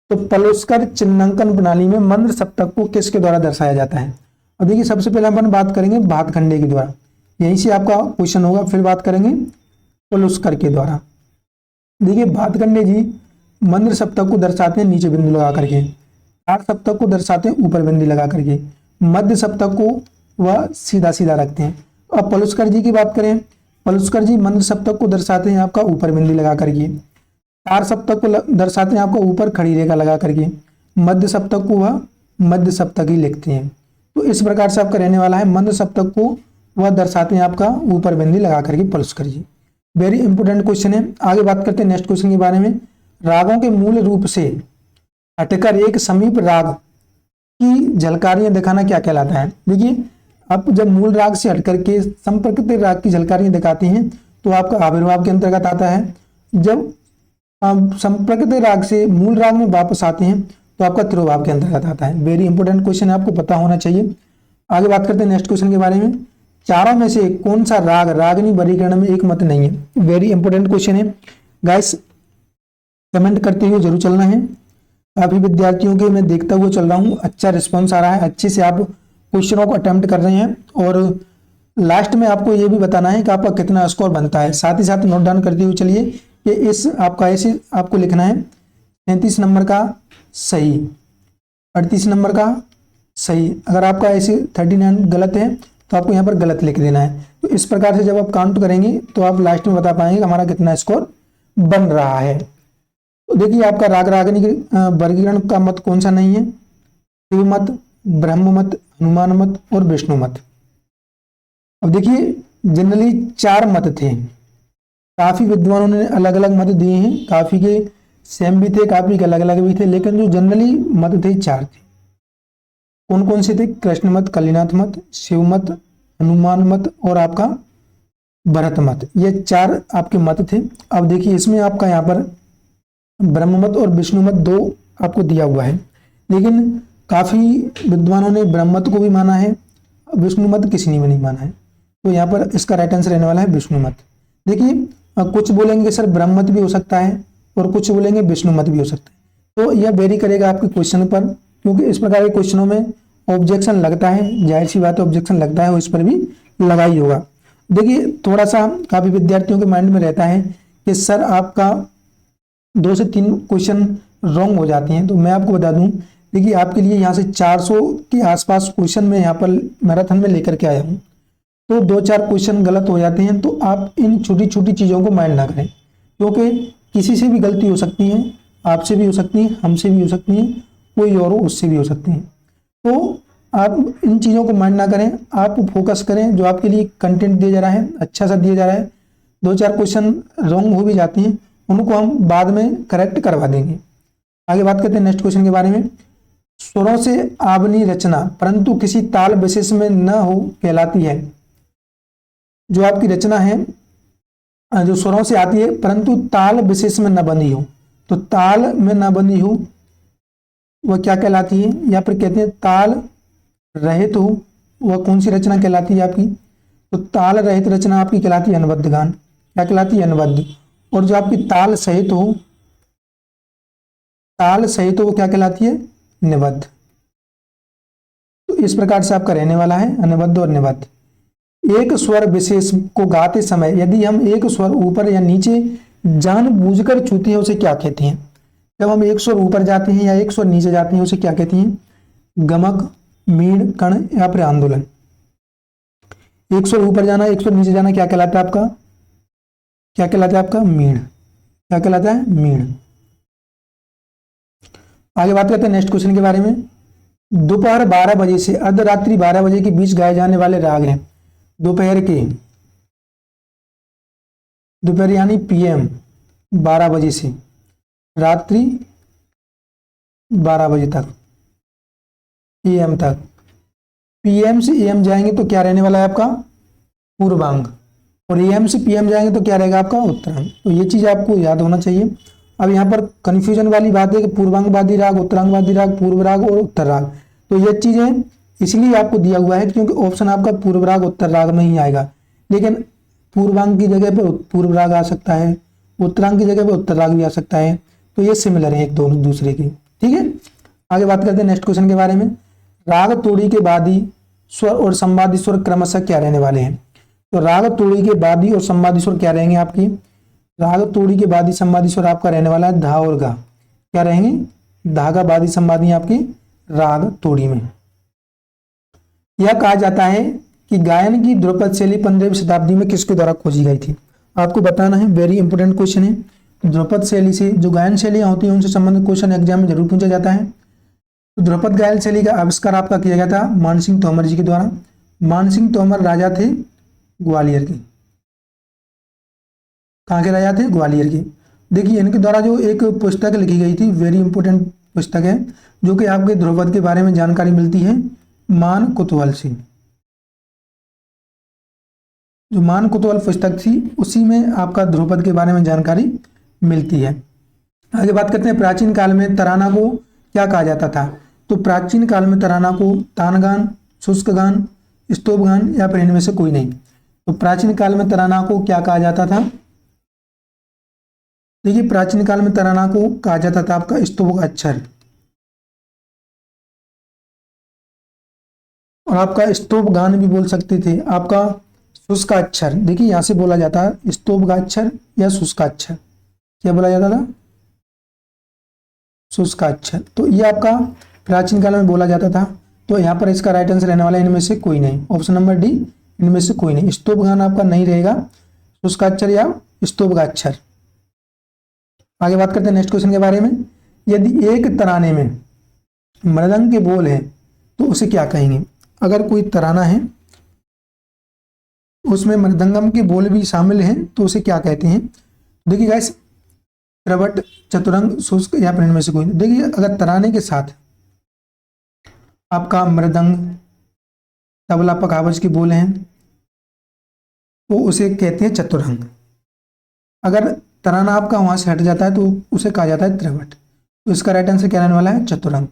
तो पलुसकर चिन्हांकन प्रणाली में मंद्र सप्तक को किसके द्वारा दर्शाया जाता है? और देखिए सबसे पहले अपन बात करेंगे भातखंडे के द्वारा, यहीं से आपका क्वेश्चन होगा। फिर बात करेंगे पलुसकर के द्वारा। देखिए भातखंडे जी मंद्र सप्तक को दर्शाते हैं नीचे बिंदु लगा करके, तार सप्तक को दर्शाते हैं ऊपर बिंदु लगा करके, मध्य सप्तक को वह सीधा सीधा रखते हैं। अब पलुसकर जी की बात करें, पलुसकर जी मंद्र सप्तक को दर्शाते हैं आपका ऊपर बिंदी लगा करके, तार सप्तक को दर्शाते हैं आपका ऊपर खड़ी रेखा लगा करके, मध्य सप्तक को वह मध्य सप्तक ही लिखते हैं। तो इस प्रकार से आपका रहने वाला है। मंद्र सप्तक को वह दर्शाते हैं आपका ऊपर बिंदी लगा करके पलुसकर जी। वेरी इंपोर्टेंट क्वेश्चन है। आगे बात करते हैं नेक्स्ट क्वेश्चन के बारे में। रागों के मूल रूप से हटकर एक समीप राग की झलकारियां दिखाना क्या कहलाता है? देखिए आप जब मूल राग से हटकर के संपर्कित राग की झलकारियां दिखाते हैं तो आपका आविर्भाव के अंतर्गत आता है। जब आप संपर्कित राग से मूल राग में वापस आते हैं तो आपका तिरोभाव के अंतर्गत आता है। वेरी इंपोर्टेंट क्वेश्चन है, आपको पता होना चाहिए। आगे बात करते हैं नेक्स्ट क्वेश्चन के बारे में। चारों में से कौन सा राग रागनी वर्गीकरण में एक मत नहीं है? वेरी इंपोर्टेंट क्वेश्चन है गाइस, कमेंट करते हुए जरूर चलना है। काफी विद्यार्थियों के मैं देखता हुआ चल रहा हूँ, अच्छा रिस्पॉन्स आ रहा है, अच्छे से आप क्वेश्चनों को अटेम्प्ट कर रहे हैं और लास्ट में आपको ये भी बताना है कि आपका कितना स्कोर बनता है। साथ ही साथ नोट डाउन करते हुए चलिए कि इस आपका ऐसे आपको लिखना है 33 नंबर का सही, 38 नंबर का सही। अगर आपका ऐसे 39 गलत है तो आपको यहाँ पर गलत लिख देना है। तो इस प्रकार से जब आप काउंट करेंगे तो आप लास्ट में बता पाएंगे कि हमारा कितना स्कोर बन रहा है। तो देखिए आपका राग रागनी के वर्गीकरण का मत कौन सा नहीं है? शिव मत, ब्रह्म मत, हनुमान मत और विष्णु मत। अब देखिए जनरली 4 मत थे, काफी विद्वानों ने अलग अलग मत दिए हैं, काफी के सेम भी थे, काफी के अलग अलग भी थे, लेकिन जो जनरली मत थे 4 थे। कौन कौन से थे? कृष्ण मत, कलिनाथ मत, शिव मत, हनुमान मत और आपका भरत मत। ये 4 आपके मत थे। अब देखिए इसमें आपका यहाँ पर ब्रह्म मत और विष्णु मत 2 आपको दिया हुआ है, लेकिन काफ़ी विद्वानों ने ब्रह्मत को भी माना है, विष्णुमत किसी ने भी नहीं माना है। तो यहाँ पर इसका राइट आंसर रहने वाला है विष्णुमत। देखिए कुछ बोलेंगे सर ब्रह्मत भी हो सकता है और कुछ बोलेंगे विष्णुमत भी हो सकता है। तो यह वेरी करेगा आपके क्वेश्चन पर, क्योंकि इस प्रकार के क्वेश्चनों में ऑब्जेक्शन लगता है, जाहिर सी बात है ऑब्जेक्शन लगता है, और इस पर भी लगा ही होगा। देखिए थोड़ा सा काफ़ी विद्यार्थियों के माइंड में रहता है कि सर आपका 2 से 3 क्वेश्चन रॉन्ग हो जाते हैं। तो मैं आपको बता दूं, देखिए आपके लिए यहाँ से 400 के आसपास क्वेश्चन में यहाँ पर मैराथन में लेकर के आया हूँ। तो 2-4 क्वेश्चन गलत हो जाते हैं, तो आप इन छोटी छोटी चीज़ों को माइंड ना करें, क्योंकि किसी से भी गलती हो सकती है, आपसे भी हो सकती है, हमसे भी हो सकती है, कोई और हो उससे भी हो सकती है। तो आप इन चीज़ों को माइंड ना करें, आप फोकस करें जो आपके लिए कंटेंट दिया जा रहा है, अच्छा सा दिया जा रहा है। 2-4 क्वेश्चन रॉन्ग हो भी जाते हैं, उनको हम बाद में करेक्ट करवा देंगे। आगे बात करते हैं नेक्स्ट क्वेश्चन के बारे में। स्वरों से आवनी रचना परंतु किसी ताल विशेष में न हो कहलाती है। जो आपकी रचना है जो स्वरों से आती है परंतु ताल विशेष में न बंधी हो, तो ताल में न बंधी हो वह क्या कहलाती है? या फिर कहते हैं ताल रहित हो, वह कौन सी रचना कहलाती है आपकी? तो ताल रहित रचना आपकी कहलाती है अनबद्ध गान। क्या कहलाती है? अनबद्ध। और जो आपकी ताल सहित हो, ताल सहित हो वो क्या कहलाती है? निबद्ध। तो इस प्रकार से आपका रहने वाला है अनबद्ध और निबद्ध। एक स्वर विशेष को गाते समय यदि हम एक स्वर ऊपर या नीचे जानबूझकर छूते हैं उसे क्या कहते हैं? जब हम एक स्वर ऊपर जाते हैं या एक स्वर नीचे जाते हैं उसे क्या कहते हैं? गमक, मीण, कण या फिर आंदोलन। एक स्वर ऊपर जाना, एक स्वर नीचे जाना क्या कहलाता है आपका? क्या कहलाता है आपका? मीण। क्या कहलाता है? मीण। आगे बात करते हैं नेक्स्ट क्वेश्चन के बारे में। दोपहर 12 बजे से अर्धरात्रि 12 बजे के बीच गाए जाने वाले राग हैं। दोपहर के, दोपहर यानी पीएम 12 बजे से रात्रि 12 बजे तक, एएम तक। पीएम से एएम जाएंगे तो क्या रहने वाला है आपका? पूर्वांग। और एएम से पीएम जाएंगे तो क्या रहेगा आपका? उत्तरांग। तो ये चीज आपको याद होना चाहिए। अब यहाँ पर कंफ्यूजन वाली बात है कि पूर्वांगवादी राग, उत्तरांगवादी राग, पूर्व राग और उत्तर राग। तो ये चीजें इसलिए आपको दिया हुआ है क्योंकि ऑप्शन आपका पूर्व राग उत्तर राग में ही आएगा, लेकिन पूर्वांग की जगह पर पूर्व राग आ सकता है, उत्तरांग की जगह पर उत्तर राग भी आ सकता है। तो ये सिमिलर है एक दोनों दूसरे के। ठीक है, आगे बात करते हैं नेक्स्ट क्वेश्चन के बारे में। राग तोड़ी के बादी स्वर और संवादी स्वर क्रमशः क्या रहने वाले हैं? तो राग तोड़ी के बादी और संवादी स्वर क्या रहेंगे आपकी? राग तोड़ी के बादी संवादी स्वर आपका रहने वाला है धा और गा। क्या रहेंगे? धागा बादी संवादी आपके राग तोड़ी में। यह कहा जाता है कि गायन की ध्रुपद शैली 15वीं शताब्दी में किसके द्वारा खोजी गई थी? आपको बताना है, वेरी इंपोर्टेंट क्वेश्चन है। ध्रुपद शैली से जो गायन शैलियां होती हैं उनसे संबंधित क्वेश्चन एग्जाम में जरूर पूछा जाता है। तो ध्रुपद गायन शैली का आविष्कार आपका किया गया था मानसिंह तोमर जी के द्वारा। मानसिंह तोमर राजा थे ग्वालियर के। कहाँ के राजा थे? ग्वालियर के। देखिए इनके द्वारा जो एक पुस्तक लिखी गई थी, वेरी इंपोर्टेंट पुस्तक है, जो कि आपके ध्रुपद के बारे में जानकारी मिलती है मान कुतूहल से। जो मान कुतूहल पुस्तक थी उसी में आपका ध्रुपद के बारे में जानकारी मिलती है। आगे बात करते हैं प्राचीन काल में तराना को क्या कहा जाता था? तो प्राचीन काल में तराना को तानगान, शुष्क गान, स्तोभ गान या फिर इनमें से कोई नहीं। तो प्राचीन काल में तराना को क्या कहा जाता था? देखिए प्राचीन काल में तराना को कहा जाता था आपका स्तोभ अक्षर। और आपका स्तोभ गान भी बोल सकते थे आपका शुष्क अक्षर। देखिए यहां से बोला जाता है स्तोभ अक्षर या शुष्क अक्षर। क्या बोला जाता था? शुष्क अक्षर। तो ये आपका प्राचीन काल में बोला जाता था। तो यहाँ पर इसका राइट आंसर रहने वाला है इनमें से कोई नहीं, ऑप्शन नंबर डी, इनमें से कोई नहीं। स्तोभ गान आपका नहीं रहेगा, शुष्क अक्षर या स्तोभ अक्षर। आगे बात करते हैं नेक्स्ट क्वेश्चन के बारे में। यदि एक तराने में मृदंग के बोल हैं तो उसे क्या कहेंगे? अगर कोई तराना है उसमें मृदंगम के बोल भी शामिल हैं तो उसे क्या कहते हैं? देखिए गाइस, प्रवट, चतुरंग, शुष्क या फिर इनमें से कोई। देखिए अगर तराने के साथ आपका मृदंग, तबला, पखावज के बोल हैं तो उसे कहते हैं चतुरंग। अगर तराना आपका वहां से हट जाता है तो उसे कहा जाता है त्रिवट। तो इसका राइट आंसर क्या रहने वाला है? चतुरंग।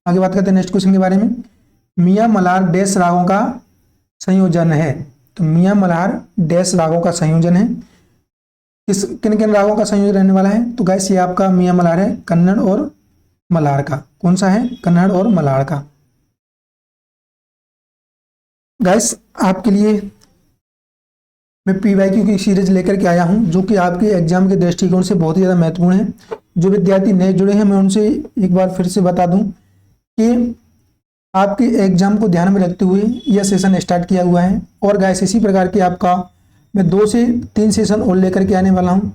आगे बात करते हैं नेक्स्ट क्वेश्चन के बारे में। मियां मल्हार डैश रागों का संयोजन है। तो मियां मल्हार डैश रागों का संयोजन है। किस किन किन रागों का संयोजन रहने वाला है? तो गैस ये आपका मियां मल्हार है कन्नड़ और मल्हार का। कौन सा है? कन्नड़ और मल्हार का। गैस आपके लिए मैं पीवाईक्यू की सीरीज लेकर के आया हूं जो कि आपके एग्जाम के दृष्टिकोण से बहुत ही ज़्यादा महत्वपूर्ण है। जो विद्यार्थी नए जुड़े हैं मैं उनसे एक बार फिर से बता दूं कि आपके एग्जाम को ध्यान में रखते हुए यह सेशन स्टार्ट किया हुआ है। और गैस इसी प्रकार की आपका मैं 2 से 3 सेशन और लेकर के आने वाला हूं।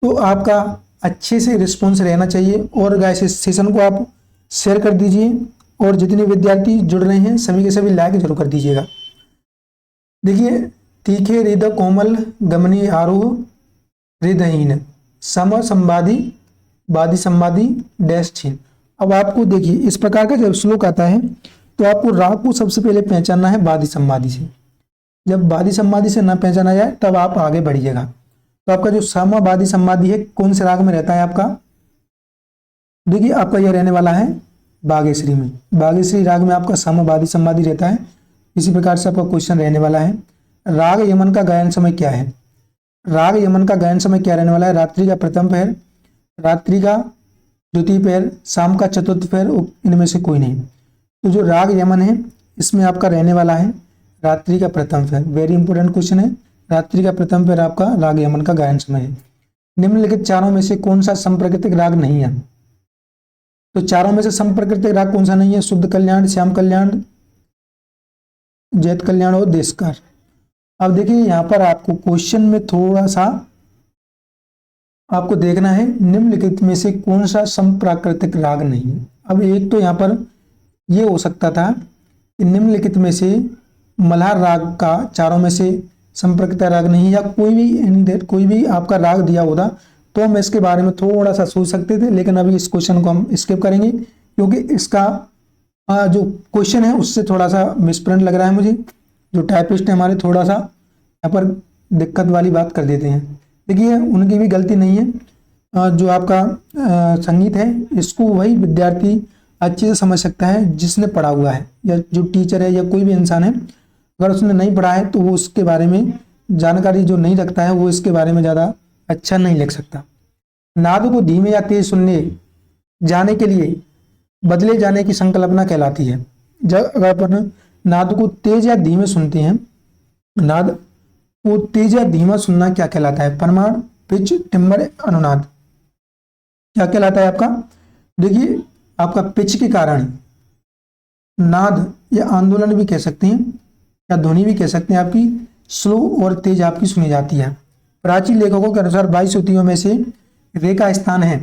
तो आपका अच्छे से रिस्पॉन्स रहना चाहिए। और गैस इस सेशन को आप शेयर कर दीजिए और जितने विद्यार्थी जुड़ रहे हैं सभी के सभी लाइक जरूर कर दीजिएगा। देखिए, तीखे हृदय कोमल गमनी आरोह हृदयहीन सम संवादी वादी संवादी डैश छीन। अब आपको देखिए इस प्रकार का जब श्लोक आता है तो आपको राग को सबसे पहले पहचानना है वादी संवादी से। जब वादी संवादी से ना पहचाना जाए तब आप आगे बढ़िएगा। तो आपका जो समवादी संवादी है कौन से राग में रहता है आपका? देखिए आपका यह रहने वाला है बागेश्वरी में। बागेश्वरी राग में आपका समवादी संवादी रहता है। इसी प्रकार से आपका क्वेश्चन रहने वाला है राग यमन का गायन समय क्या है? राग यमन का गायन समय क्या रहने वाला है? रात्रि का प्रथम पहर, रात्रि का द्वितीय पहर, शाम का चतुर्थ पहर, इनमें से कोई नहीं। तो जो राग यमन है इसमें आपका रहने वाला है रात्रि का प्रथम पहर। वेरी इंपॉर्टेंट क्वेश्चन है। रात्रि का प्रथम पहर आपका राग यमन का गायन समय है। निम्नलिखित चारों में से कौन सा संप्राकृतिक राग नहीं है? तो चारों में से संप्राकृतिक राग कौन सा नहीं है? शुद्ध कल्याण, श्याम कल्याण, जैत कल्याण और देशकार। अब देखिए यहां पर आपको क्वेश्चन में थोड़ा सा आपको देखना है निम्नलिखित में से कौन सा संप्राकृतिक राग नहीं है। अब एक तो यहां पर यह हो सकता था कि निम्नलिखित में से मल्हार राग का चारों में से संप्राकृतिक राग नहीं, या कोई भी आपका राग दिया होता तो हम इसके बारे में थोड़ा सा सोच सकते थे। लेकिन अभी इस क्वेश्चन को हम स्किप करेंगे क्योंकि इसका जो क्वेश्चन है उससे थोड़ा सा मिसप्रिंट लग रहा है मुझे। जो टाइपिस्ट है हमारे थोड़ा सा यहाँ पर दिक्कत वाली बात कर देते हैं। देखिए उनकी भी गलती नहीं है। जो आपका संगीत है इसको वही विद्यार्थी अच्छे से समझ सकता है जिसने पढ़ा हुआ है, या जो टीचर है या कोई भी इंसान है अगर उसने नहीं पढ़ा है तो वो उसके बारे में जानकारी जो नहीं रखता है वो इसके बारे में ज़्यादा अच्छा नहीं लिख सकता। नाद को धीमे या तेज सुनने जाने के लिए बदले जाने की संकल्पना कहलाती है। जब अगर अपन नाद को तेज या धीमे सुनते हैं, नाद को तेज या धीमा सुनना क्या कहलाता है? परिमाण, पिच, टिम्बर, अनुनाद क्या कहलाता है आपका? देखिए आपका पिच के कारण नाद या आंदोलन भी कह सकते हैं या ध्वनि भी कह सकते हैं आपकी स्लो और तेज आपकी सुनी जाती है। प्राचीन लेखकों के अनुसार 22 श्रुतियों में से रे का स्थान है।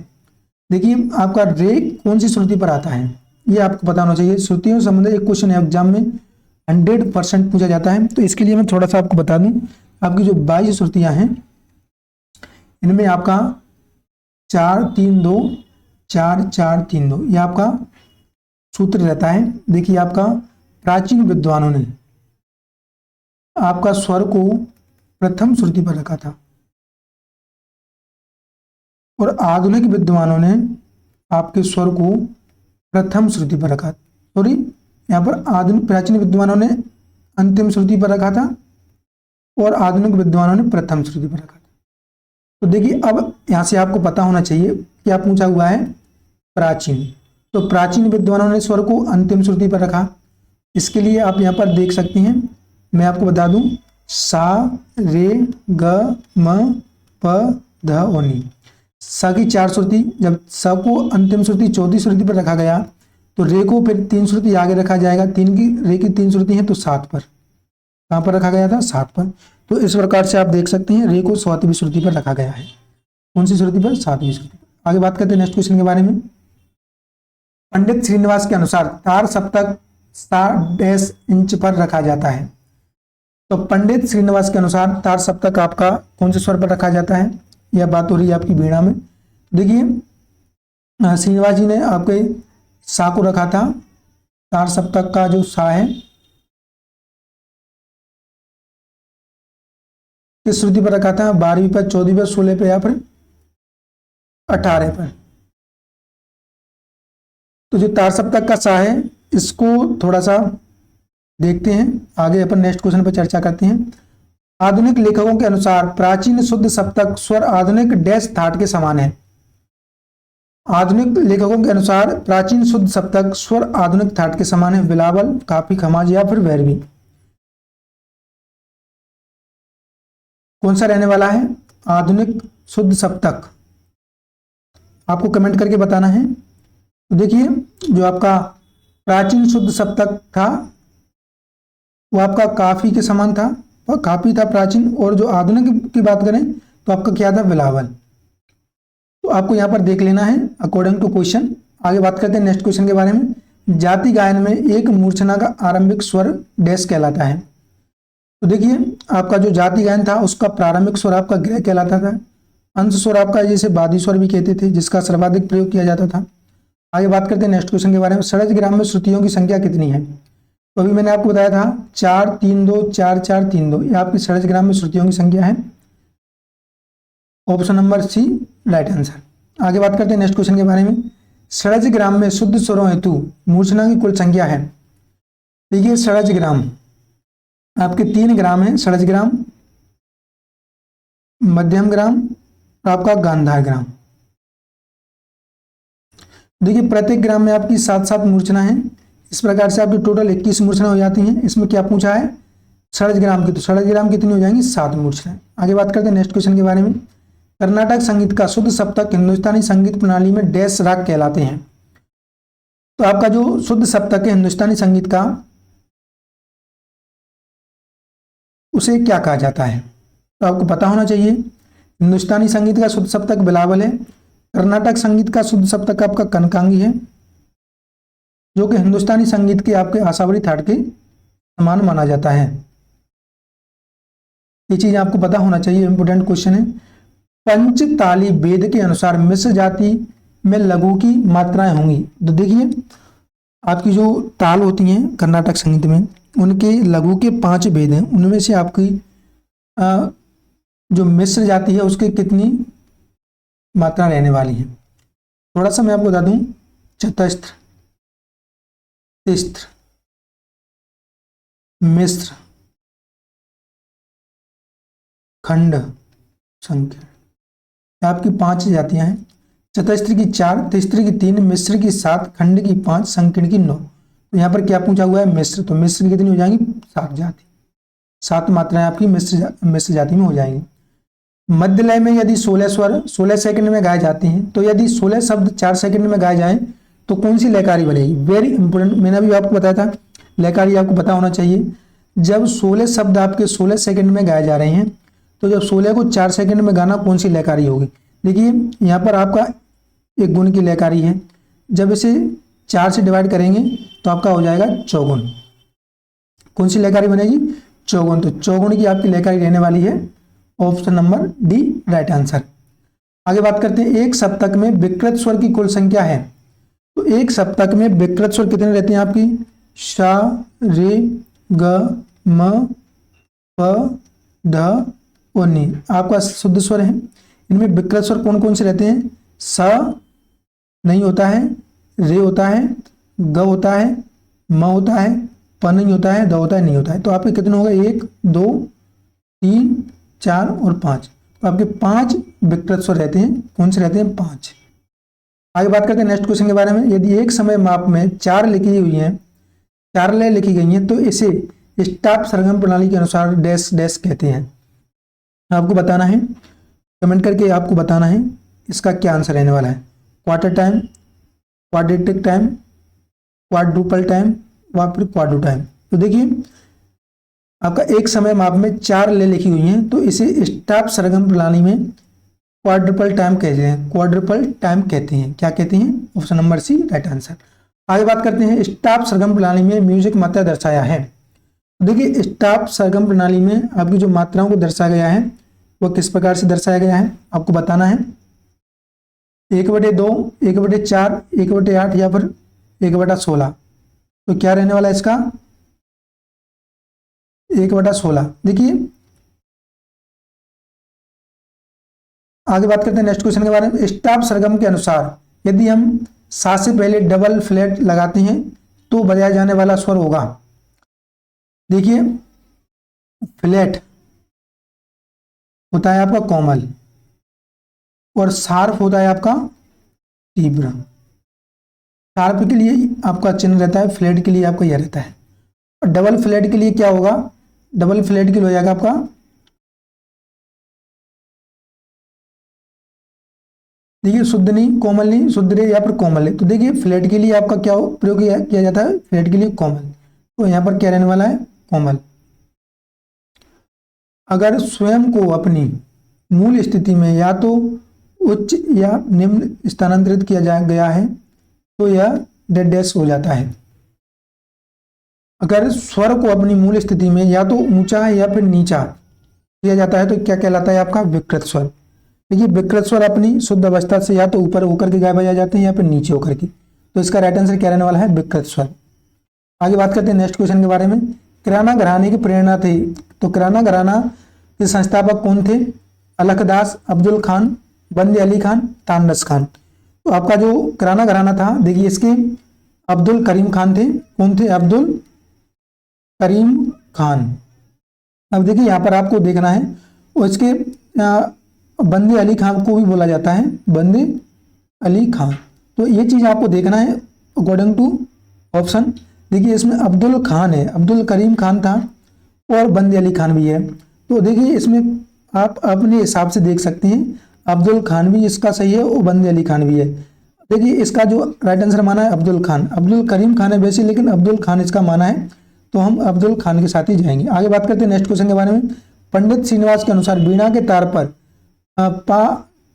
देखिए आपका रे कौन सी श्रुति पर आता है ये आपको पता होना चाहिए। श्रुतियों से संबंधित एक क्वेश्चन एग्जाम में 100% पूछा जाता है। तो इसके लिए मैं थोड़ा सा आपको बता दूं, आपकी जो 22 श्रुतियां हैं इनमें आपका 4-3-2 4-4-3-2 यह आपका सूत्र रहता है। देखिए आपका प्राचीन विद्वानों ने आपका स्वर को प्रथम श्रुति पर रखा था और आधुनिक विद्वानों ने आपके स्वर को प्रथम श्रुति पर रखा। सॉरी, यहाँ पर आधुनिक प्राचीन विद्वानों ने अंतिम श्रुति पर रखा था और आधुनिक विद्वानों ने प्रथम श्रुति पर रखा था। तो देखिए अब यहाँ से आपको पता होना चाहिए क्या पूछा हुआ है? प्राचीन। तो प्राचीन विद्वानों ने स्वर को अंतिम श्रुति पर रखा। इसके लिए आप यहाँ पर देख सकते हैं, मैं आपको बता दूं, सा, रे, ग, म, प, ध और नी। सा की 4 श्रुति, जब सा को अंतिम श्रुति चौथी श्रुति पर रखा गया तो रे को फिर 3 श्रुति आगे रखा जाएगा। रे की 3 श्रुति है तो 7 पर। कहां पर रखा गया था? 7 पर। तो इस प्रकार से आप देख सकते हैं रे को 7वीं श्रुति पर रखा गया है। कौन सी श्रुति पर? 7वीं श्रुति पर। आगे बात करते हैं नेक्स्ट क्वेश्चन के बारे में। पंडित श्रीनिवास के अनुसार तार सप्तक 7 इंच पर रखा जाता है। तो पंडित श्रीनिवास के अनुसार तार सप्तक आपका कौन से स्वर पर रखा जाता है? यह बात हो रही है आपकी वीणा में। देखिए श्रीनिवास जी ने आपके सा को रखा था। तार सप्तक का जो सा है किस श्रुति पर रखा था? 12वीं पर, 14वीं पर, 16 पे या फिर 18 पर? तो जो तार सप्तक का सा है इसको थोड़ा सा देखते हैं, आगे अपन नेक्स्ट क्वेश्चन पर चर्चा करते हैं। आधुनिक लेखकों के अनुसार प्राचीन शुद्ध सप्तक स्वर आधुनिक डैश थाट के समान है। आधुनिक लेखकों के अनुसार प्राचीन शुद्ध सप्तक स्वर आधुनिक थाट के समान है। बिलावल, काफी, खमाज या फिर भैरवी, कौन सा रहने वाला है आधुनिक शुद्ध सप्तक? आपको कमेंट करके बताना है। तो देखिए जो आपका प्राचीन शुद्ध सप्तक था वो आपका काफी के समान था, और काफी था प्राचीन, और जो आधुनिक की बात करें तो आपका क्या था बिलावल। तो आपको यहाँ पर देख लेना है अकॉर्डिंग टू क्वेश्चन। आगे बात करते हैं नेक्स्ट क्वेश्चन के बारे में। जाति गायन में एक मूर्छना का आरंभिक स्वर डैश कहलाता है। तो देखिए आपका जो जाति गायन था उसका प्रारंभिक स्वर आपका ग्रह कहलाता था। अंश स्वर आपका जिसे बादी स्वर भी कहते थे, जिसका सर्वाधिक प्रयोग किया जाता था। आगे बात करते हैं नेक्स्ट क्वेश्चन के बारे में। षड्ज ग्राम में श्रुतियों की संख्या कितनी है? तो अभी मैंने आपको बताया था 4 3 2 4 4 3 2, ये आपकी षड्ज ग्राम में श्रुतियों की संख्या है। Option number C right answer. आगे बात करते हैं नेक्स्ट क्वेश्चन के बारे में। षड्ज ग्राम में शुद्ध स्वरों हेतु मूर्छना की कुल संख्या है। देखिए षड्ज ग्राम आपके 3 ग्राम है, षड्ज ग्राम, मध्यम ग्राम और आपका गांधार ग्राम। देखिए प्रत्येक ग्राम में आपकी 7-7 मूर्छना है। इस प्रकार से आपकी टोटल 21 मूर्छना हो जाती हैं। इसमें क्या पूछा है षड्ज ग्राम की, तो षड्ज ग्राम कितनी हो जाएंगी 7 मूर्छना। आगे बात करते हैं नेक्स्ट क्वेश्चन के बारे में। कर्नाटक संगीत का शुद्ध सप्तक हिंदुस्तानी संगीत प्रणाली में डैश राग कहलाते हैं। तो आपका जो शुद्ध सप्तक है हिंदुस्तानी संगीत का उसे क्या कहा जाता है? तो आपको पता होना चाहिए। हिंदुस्तानी संगीत का शुद्ध सप्तक बिलावल है। कर्नाटक संगीत का शुद्ध सप्तक आपका कनकांगी है, जो कि हिंदुस्तानी संगीत के आपके आशावरी थाट के समान माना जाता है। ये चीज आपको पता होना चाहिए, इंपोर्टेंट क्वेश्चन है। पंचताली वेद के अनुसार मिश्र जाति में लघु की मात्राएं होंगी। तो देखिए आपकी जो ताल होती हैं कर्नाटक संगीत में उनके लघु के 5 भेद हैं। उनमें से आपकी जो मिश्र जाति है उसकी कितनी मात्रा रहने वाली है? थोड़ा सा मैं आपको बता दूं, चतस्त्र, तिस्त्र, मिश्र, खंड, संख्या, आपकी 5 जातियां हैं। चतस्त्र की 4, तिस्त्र की 3, मिश्र की 7, खंड की 5, संकीर्ण की 9। तो यहाँ पर क्या पूछा हुआ है मिश्र, तो मिश्र की कितनी हो जाएंगी 7 जाति, 7 मात्राएं आपकी मिश्र जाति में हो जाएंगी। मध्य लय में यदि 16 स्वर 16 सेकंड में गाए जाते हैं, तो यदि 16 शब्द 4 सेकंड में गाए जाएं तो कौन सी लयकारी बनेगी? वेरी इंपोर्टेंट, मैंने अभी आपको बताया था लयकारी आपको पता होना चाहिए। जब 16 शब्द आपके 16 सेकंड में गाए जा रहे हैं, तो जब 16 को 4 सेकंड में गाना कौन सी लयकारी होगी? देखिए यहाँ पर आपका एक गुण की लयकारी है। जब इसे 4 से डिवाइड करेंगे तो आपका हो जाएगा चौगुन। कौन सी लयकारी बनेगी? चौगुन। तो चौगुन की आपकी लयकारी रहने वाली है option number D right answer. आगे बात करते हैं। एक सप्तक में विकृत स्वर की कुल संख्या है। तो एक सप्तक में विकृत स्वर कितने रहते हैं आपकी? श, रे, ग, म, प, ध और नी आपका शुद्ध स्वर है। इनमें विकृत स्वर कौन कौन से रहते हैं? स नहीं होता है, रे होता है, ग होता है, म होता है, प नहीं होता है, द होता है, नहीं होता है। तो आपके कितने हो गए? 1 2 3 4 और 5। तो आपके 5 विकृत स्वर रहते हैं। कौन से रहते हैं? 5। आगे बात करते हैं नेक्स्ट क्वेश्चन के बारे में। यदि एक समय माप में 4 लिखी हुई हैं, 4 लय लिखी गई हैं, तो इसे स्टाप सरगम प्रणाली के अनुसार डैश डैश कहते हैं। आपको बताना है, कमेंट करके आपको बताना है इसका क्या आंसर रहने वाला है। Quarter time, quadratic time, quadruple time व फिर क्वाड्रू टाइम। तो देखिए आपका एक समय माप में 4 लय लिखी हुई हैं, तो इसे स्टाप सरगम प्रणाली में क्वाड्रुपल टाइम कहते हैं। क्वाड्रुपल टाइम कहते हैं। क्या कहते हैं? Option number C right answer. आगे बात करते हैं। स्टाप सरगम प्रणाली में म्यूजिक मात्रा दर्शाया है। देखिए स्टाप सरगम प्रणाली में आपकी जो मात्राओं को दर्शाया गया है वह किस प्रकार से दर्शाया गया है आपको बताना है। 1/2, 1/4, 1/8 या फिर 1/16। तो क्या रहने वाला है इसका? 1/16। देखिए आगे बात करते हैं नेक्स्ट क्वेश्चन के बारे में। स्टाप सरगम के अनुसार यदि हम सा से पहले डबल फ्लैट लगाते हैं तो बजाया जाने वाला स्वर होगा, देखिए फ्लैट होता है आपका कोमल और शार्प होता है आपका तीव्र। शार्प के लिए आपका चिन्ह रहता है, फ्लैट के लिए आपका यह रहता है। और डबल फ्लैट के लिए क्या होगा, डबल फ्लैट के लिए हो जाएगा आपका, देखिए शुद्ध नहीं, कोमल नहीं, शुद्ध रे या फिर कोमल है। तो देखिए फ्लैट के लिए आपका क्या प्रयोग किया जाता है, फ्लैट के लिए कोमल, तो यहाँ पर क्या रहने वाला है, कोमल। अगर स्वयं को अपनी मूल स्थिति में या तो उच्च या निम्न स्थानांतरित किया गया है तो यह डेड डैश हो जाता है। अगर स्वर को अपनी मूल स्थिति में या तो ऊंचा या फिर नीचा किया जाता है तो क्या कहलाता है आपका, विकृत स्वर। देखिए विकृत स्वर अपनी शुद्ध अवस्था से या तो ऊपर होकर के गाए बजाए जाते हैं या फिर नीचे होकर के, तो इसका राइट आंसर क्या रहने वाला है, विकृत स्वर। आगे बात करते हैं नेक्स्ट क्वेश्चन के बारे में। किराना घराने की प्रेरणा थी, तो किराना घराना के संस्थापक कौन थे, अलखदास, अब्दुल खान, बंदे अली खान, तानरस खान। तो आपका जो किराना घराना था, देखिए इसके अब्दुल करीम खान थे, कौन थे, अब्दुल करीम खान। अब देखिए यहाँ पर आपको देखना है, और इसके बंदे अली खान को भी बोला जाता है, बंदे अली खान। तो ये चीज आपको देखना है अकॉर्डिंग टू ऑप्शन। देखिए इसमें अब्दुल खान है, अब्दुल करीम खान था और बंदे अली खान भी है। तो देखिए इसमें आप अपने हिसाब से देख सकते हैं, अब्दुल खान भी इसका सही है और बंदे अली खान भी है। देखिए इसका जो राइट आंसर माना है अब्दुल खान, अब्दुल करीम खान है वैसे, लेकिन अब्दुल खान इसका माना है, तो हम अब्दुल खान के साथ ही जाएंगे। आगे बात करते हैं नेक्स्ट क्वेश्चन के बारे में। पंडित श्रीनिवास के अनुसार वीणा के तार पर पा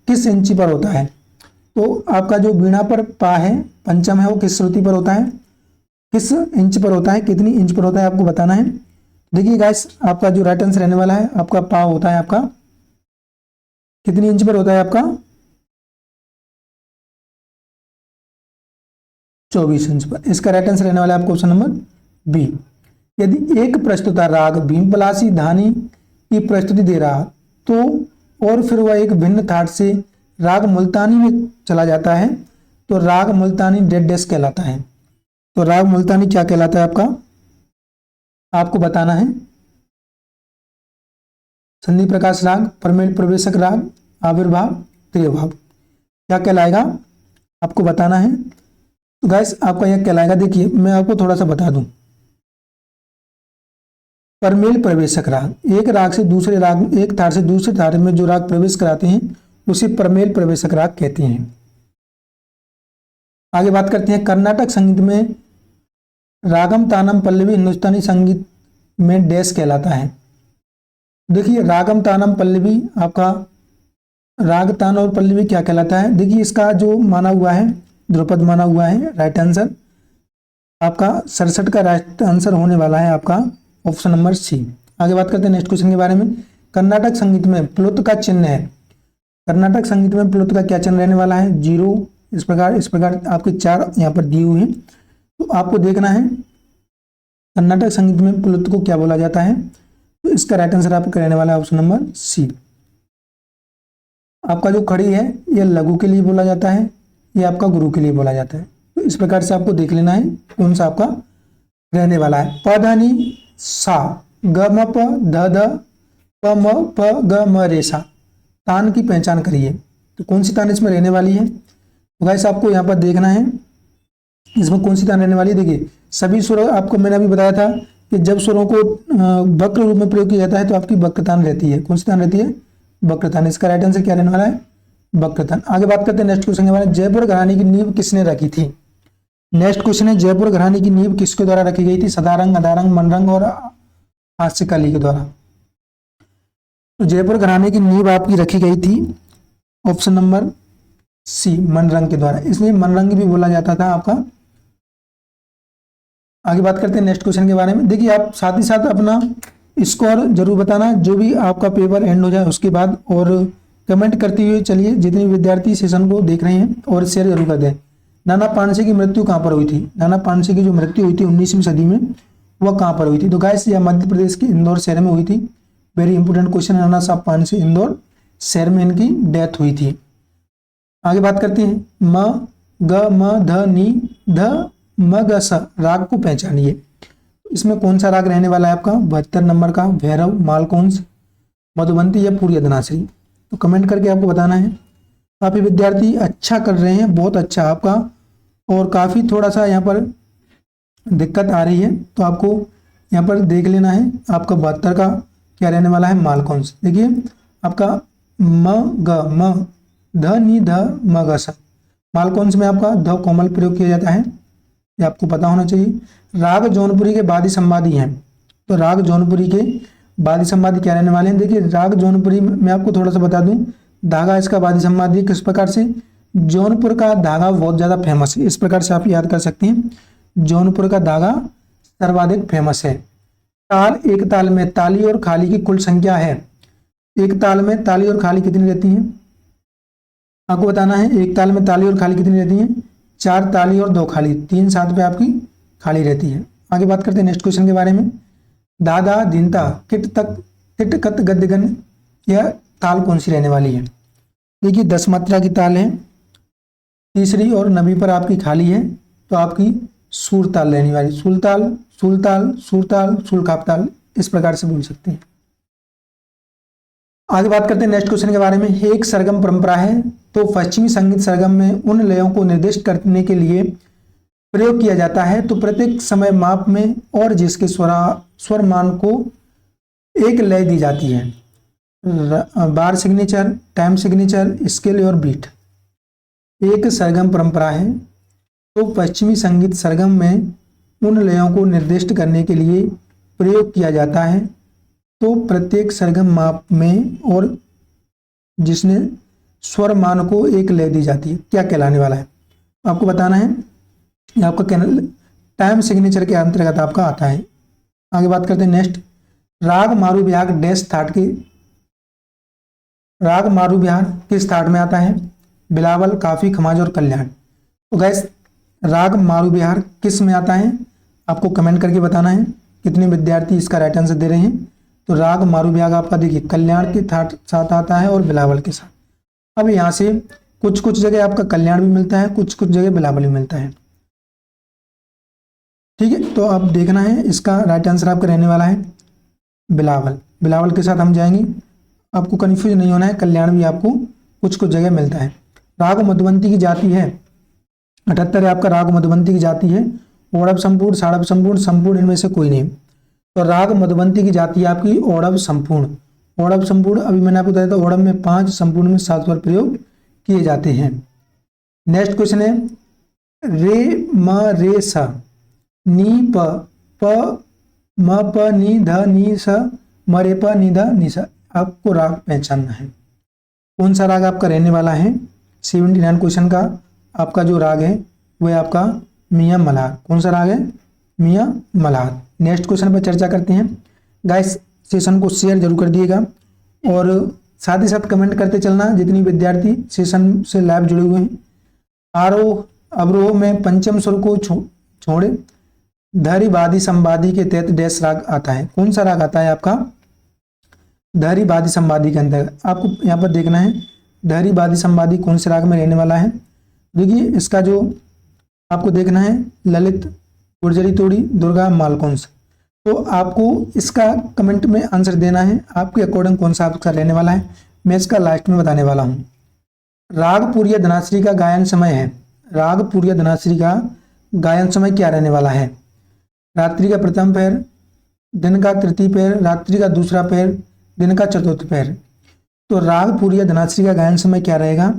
किस इंची पर होता है, तो आपका जो वीणा पर पा है, पंचम है, वो किस श्रुति पर होता है, किस इंच पर होता है, कितनी इंच पर होता है आपको बताना है। देखिए गाइस आपका जो राइट आंसर रहने वाला है, आपका पा होता है आपका कितनी इंच पर होता है, आपका 24 इंच पर। इसका राइट आंसर रहने वाला है आपका ऑप्शन नंबर बी। यदि एक प्रस्तुता राग भीमपलासी धानी की प्रस्तुति दे रहा तो और फिर वह एक भिन्न थाट से राग मुल्तानी में चला जाता है तो राग मुल्तानी डेड डैश कहलाता है। तो राग मुल्तानी क्या कहलाता है आपका, आपको बताना है। संधि प्रकाश राग, प्रमेल प्रवेशक राग, आविर्भाव, त्रिभाव, क्या कहलाएगा आपको बताना है। तो गाइस आपका यह कहलाएगा, देखिए मैं आपको थोड़ा सा बता दूं, प्रमेल प्रवेशक राग, एक राग से दूसरे राग, एक तार से दूसरे तार में जो राग प्रवेश कराते हैं उसे प्रमेल प्रवेशक राग कहते हैं। आगे बात करते हैं कर्नाटक संगीत में रागम तानम पल्लवी हिंदुस्तानी संगीत में डैश कहलाता है। देखिए रागम तानम पल्लवी, आपका राग तान और पल्लवी क्या कहलाता है। देखिए इसका जो माना हुआ है ध्रुपद माना हुआ है। राइट आंसर आपका 67 का राइट आंसर होने वाला है आपका ऑप्शन नंबर सी। आगे बात करते हैं नेक्स्ट क्वेश्चन के बारे में। कर्नाटक संगीत में प्लुत का चिन्ह है, कर्नाटक संगीत में प्लुत का क्या चिन्ह रहने वाला है, 0। इस प्रकार आपके 4 यहाँ पर दिए हुए हैं, तो आपको देखना है कर्नाटक संगीत में प्लुत को क्या बोला जाता है। तो इसका राइट आंसर आपको रहने वाला है ऑप्शन नंबर सी। आपका जो खड़ी है यह लघु के लिए बोला जाता है, ये आपका गुरु के लिए बोला जाता है। तो इस प्रकार से आपको देख लेना है कौन सा आपका रहने वाला है। प ध नि सा, ग म प, ध ध, प म प, ग म रे सा। तान की पहचान करिए, तो कौन सी तान इसमें रहने वाली है। तो गाइस आपको यहाँ पर देखना है इसमें कौन सी तान रहने वाली है। देखिए सभी सुर, आपको मैंने अभी बताया था कि जब स्वरों को वक्र रूप में प्रयोग किया जाता है तो आपकी वक्रतान रहती है। कौन सी तान रहती है, वक्रतान। इसका राइट आंसर क्या रहने वाला है, वक्रतान। आगे बात करते हैं नेक्स्ट क्वेश्चन के बारे में। जयपुर घराने की नींव किसने रखी थी। नेक्स्ट क्वेश्चन है जयपुर घराने की नींव किसके द्वारा रखी गई थी, सदारंग, अदारंग, मनरंग और आसिक अली के द्वारा। तो जयपुर घराने की नींव आपकी रखी गई थी ऑप्शन नंबर सी, मनरंग के द्वारा, इसलिए मनरंग भी बोला जाता था आपका। आगे बात करते हैं नेक्स्ट क्वेश्चन के बारे में। देखिए आप साथ ही साथ अपना स्कोर जरूर बताना जो भी आपका पेपर एंड हो जाए उसके बाद, और कमेंट करते हुए चलिए जितने विद्यार्थी सेशन को देख रहे हैं, और शेयर जरूर कर दें। नाना पांडे की मृत्यु कहाँ पर हुई थी, नाना पांडे की जो मृत्यु हुई थी 19वीं सदी में, वह कहाँ पर हुई थी। तो गाइस यह मध्य प्रदेश के इंदौर शहर में हुई थी। वेरी इंपोर्टेंट क्वेश्चन, नाना साहब पांडे इंदौर शहर में इनकी डेथ हुई थी। आगे बात करते हैं म ग म ध नी ध म ग स राग को पहचानिए। इसमें कौन सा राग रहने वाला है आपका? 72 नंबर का भैरव, मालकौंस, मधुबंती या पूर्य धनाश्री। तो कमेंट करके आपको बताना है। काफी विद्यार्थी अच्छा कर रहे हैं, बहुत अच्छा आपका, और काफी थोड़ा सा यहाँ पर दिक्कत आ रही है, तो आपको यहाँ पर देख लेना है। आपका 72 का क्या रहने वाला है? मालकौंस। देखिए आपका म ग म ध नी ध म ग स, मालकौंस में आपका ध कोमल प्रयोग किया जाता है, ये आपको पता होना चाहिए। राग जौनपुरी के वादी संवादी हैं, तो राग जौनपुरी के वादी संवादी क्या रहने वाले हैं? देखिए राग जौनपुरी में आपको थोड़ा सा बता दूं, धागा इसका वादी संवादी किस प्रकार से, जौनपुर का धागा बहुत ज्यादा फेमस है, इस प्रकार से आप याद कर सकते हैं, जौनपुर का धागा सर्वाधिक फेमस है। ताल, एक ताल में ताली और खाली की कुल संख्या है, एक ताल में ताली और खाली कितनी रहती है? आपको बताना है। एक ताल में ताली और खाली कितनी रहती है? 4 ताली और 2 खाली, 3 साथ पे आपकी खाली रहती है। आगे बात करते हैं नेक्स्ट क्वेश्चन के बारे में। दादा दिनता किट तक तिट कत गद्यगन, यह ताल कौन सी रहने वाली है? देखिए 10 मात्रा की ताल है, तीसरी और नवी पर आपकी खाली है, तो आपकी सूर ताल रहने वाली, सुलताल, सुलताल, सुरताल, सुलकाप ताल, इस प्रकार से बोल सकते हैं। आगे बात करते हैं नेक्स्ट क्वेश्चन के बारे में। एक सरगम परंपरा है, तो पश्चिमी संगीत सरगम में उन लयों को निर्दिष्ट करने के लिए प्रयोग किया जाता है, तो प्रत्येक समय माप में और जिसके स्वर मान को एक लय दी जाती है। बार सिग्नेचर, टाइम सिग्नेचर, स्केल और बीट। एक सरगम परंपरा है, तो पश्चिमी संगीत सरगम में उन लयों को निर्दिष्ट करने के लिए प्रयोग किया जाता है, तो प्रत्येक सरगम माप में और जिसने स्वर मान को एक लय दी जाती है, क्या कहलाने वाला है? आपको बताना है। ये आपका टाइम सिग्नेचर के अंतर्गत आपका आता है। आगे बात करते हैं नेक्स्ट। राग मारू बिहार डैश थाट की, राग मारू बिहार किस थाट में आता है? बिलावल, काफी, खमाज और कल्याण। तो गैस राग मारू बिहार किस में आता है? आपको कमेंट करके बताना है कितने विद्यार्थी इसका राइट आंसर दे रहे हैं। तो राग मारू बिहार आपका देखिए कल्याण के साथ आता है और बिलावल के साथ। अब यहाँ से कुछ कुछ जगह आपका कल्याण भी मिलता है, कुछ कुछ जगह बिलावल भी मिलता है, ठीक है। तो अब देखना है, इसका राइट आंसर आपका रहने वाला है बिलावल, बिलावल के साथ हम जाएंगे। आपको कन्फ्यूज नहीं होना है, कल्याण भी आपको कुछ कुछ जगह मिलता है। राग मधुबंती की जाति है 78 है आपका, राग मधुबंती की जाति है ओड़व संपूर्ण, साड़व संपूर्ण, संपूर्ण, इनमें से कोई नहीं। तो राग मधुबंती की जाति है आपकी ओड़व संपूर्ण। ओड़व संपूर्ण अभी मैंने आपको बताया था, ओड़व में 5, संपूर्ण में 7 बार प्रयोग किए जाते हैं। नेक्स्ट क्वेश्चन है रे म रे स नी प म प नी ध नी स म रे प नी ध नी स। आपको राग पहचानना है, कौन सा राग आपका रहने वाला है। 79 क्वेश्चन का आपका जो राग है वह आपका मियां मल्हार। कौन सा राग है? मियां मल्हार। नेक्स्ट क्वेश्चन पर चर्चा करते हैं। गाइस सेशन को शेयर जरूर कर दिएगा और साथ ही साथ कमेंट करते चलना जितनी विद्यार्थी सेशन से लाइव जुड़े हुए हैं। आरोह अवरोह में पंचम स्वर को छोड़े धरी वादी संवादी के तहत डैश राग आता है। कौन सा राग आता है आपका? धरी वादी संवादी के अंतर्गत आपको यहाँ पर देखना है धरी वादी संवादी कौन से राग में रहने वाला है। देखिए इसका जो आपको देखना है ललित, गुर्जरी तोड़ी, दुर्गा, मालकौंस। तो आपको इसका कमेंट में आंसर देना है आपके अकॉर्डिंग कौन सा आपका रहने वाला है। मैं इसका लास्ट में बताने वाला हूँ। राग पूर्य धनाश्री का गायन समय है, राग पूर्य धनाश्री का गायन समय क्या रहने वाला है? रात्रि का प्रथम पैर, दिन का तृतीय पैर, रात्रि का दूसरा पैर, दिन का चतुर्थ पैर। तो राग पूर्य धनाश्री का गायन समय क्या रहेगा?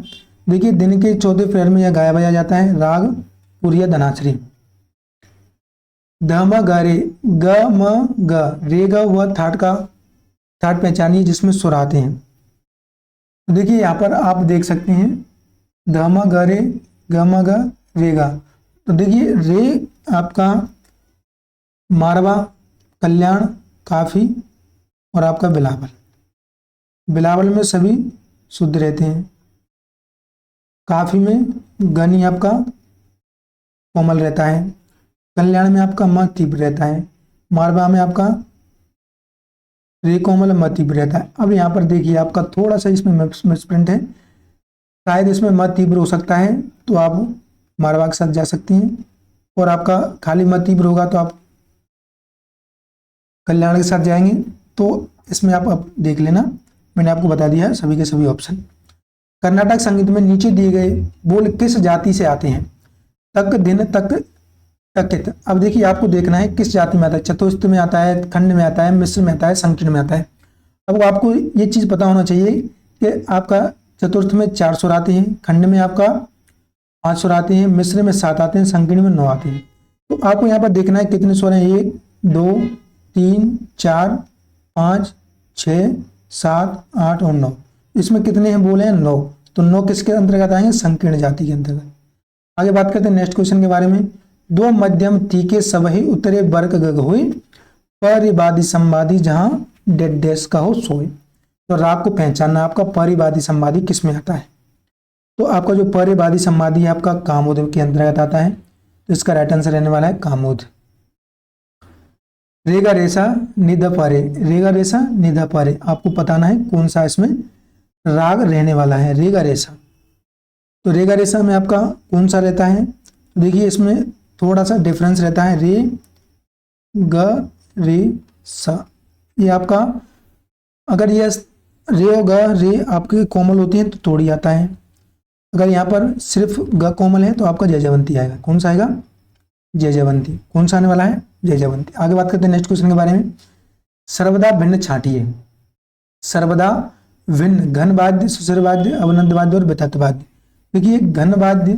देखिए दिन के चौथे पैर में यह गाया बजाया जाता है राग पूर्य धनाश्री। ध म ग रे, ग म ग रे ग व थाट पहचानिए जिसमें सुर आते हैं। तो देखिए यहाँ पर आप देख सकते हैं ध म ग रे, ग म ग रे गा। तो देखिए रे आपका मारवा, कल्याण, काफी और आपका बिलावल। बिलावल में सभी शुद्ध रहते हैं, काफी में गनी आपका कोमल रहता है, कल्याण में आपका म तीव्र रहता है, मारवा में आपका रे कोमल म तीव्र रहता है। अब यहाँ पर देखिए आपका थोड़ा सा इसमें मिसप्रिंट है, शायद इसमें म तीव्र हो सकता है, तो आप मारवा के साथ जा सकती हैं, और आपका खाली मत तीव्र होगा तो आप कल्याण के साथ जाएंगे। तो इसमें आप अब देख लेना, मैंने आपको बता दिया है सभी के सभी ऑप्शन। कर्नाटक संगीत में नीचे दिए गए बोल किस जाति से आते हैं? तक, दिन, तक, टकित। अब देखिए आपको देखना है किस जाति में आता है, चतुर्थ में आता है, खंड में आता है, मिश्र में आता है, संकीर्ण में आता है। अब आपको ये चीज पता होना चाहिए कि आपका चतुर्थ में 4 सुर आते हैं, खंड में आपका 5 सुर आते हैं, मिश्र में 7 आते हैं, संकीर्ण में 9 आते हैं। तो आपको यहाँ पर देखना है कितने स्वर हैं, 1 2 3 4 5 6 7 8 और 9। इसमें कितने हैं बोले हैं 9, तो 9 किसके अंतर्गत आएंगे? संकीर्ण जाति के अंतर्गत। आगे बात करते हैं नेक्स्ट क्वेश्चन के बारे में। दो मध्यम तीखे सबही उत्तरे वर्ग गग हुई, परिवादी संवादी जहां डेड डैश का हो सोए। तो राग को पहचानना आपका परिवादी संवादी किस में आता है? तो आपका जो परिवादी संवादी है आपका कामोद के अंतर्गत आता है, तो इसका राइट आंसर रहने वाला है कामोद। रेगा रेसा निधा पारे, रेगा रेसा निधा पारे, आपको बताना है कौन सा इसमें राग रहने वाला है, रेगा रेसा। तो रेगा रेसा में आपका कौन सा रहता है? तो देखिए इसमें थोड़ा सा डिफरेंस रहता है, रे ग रे सा। ये आपका अगर ये रे और ग रे आपके कोमल होती हैं तो तोड़ी आता है, अगर यहाँ पर सिर्फ ग कोमल है तो आपका जयजयवंती आएगा। कौन सा आएगा? जयजयवंती। कौन सा आने वाला है? जयजयवंती। आगे बात करते हैं नेक्स्ट क्वेश्चन के बारे में। सर्वदा भिन्न छांटिए, सर्वदा भिन्न घन वाद्य, सुशिर वाद्य, अवनद वाद्य और वितत वाद्य। देखिए घन वाद्य,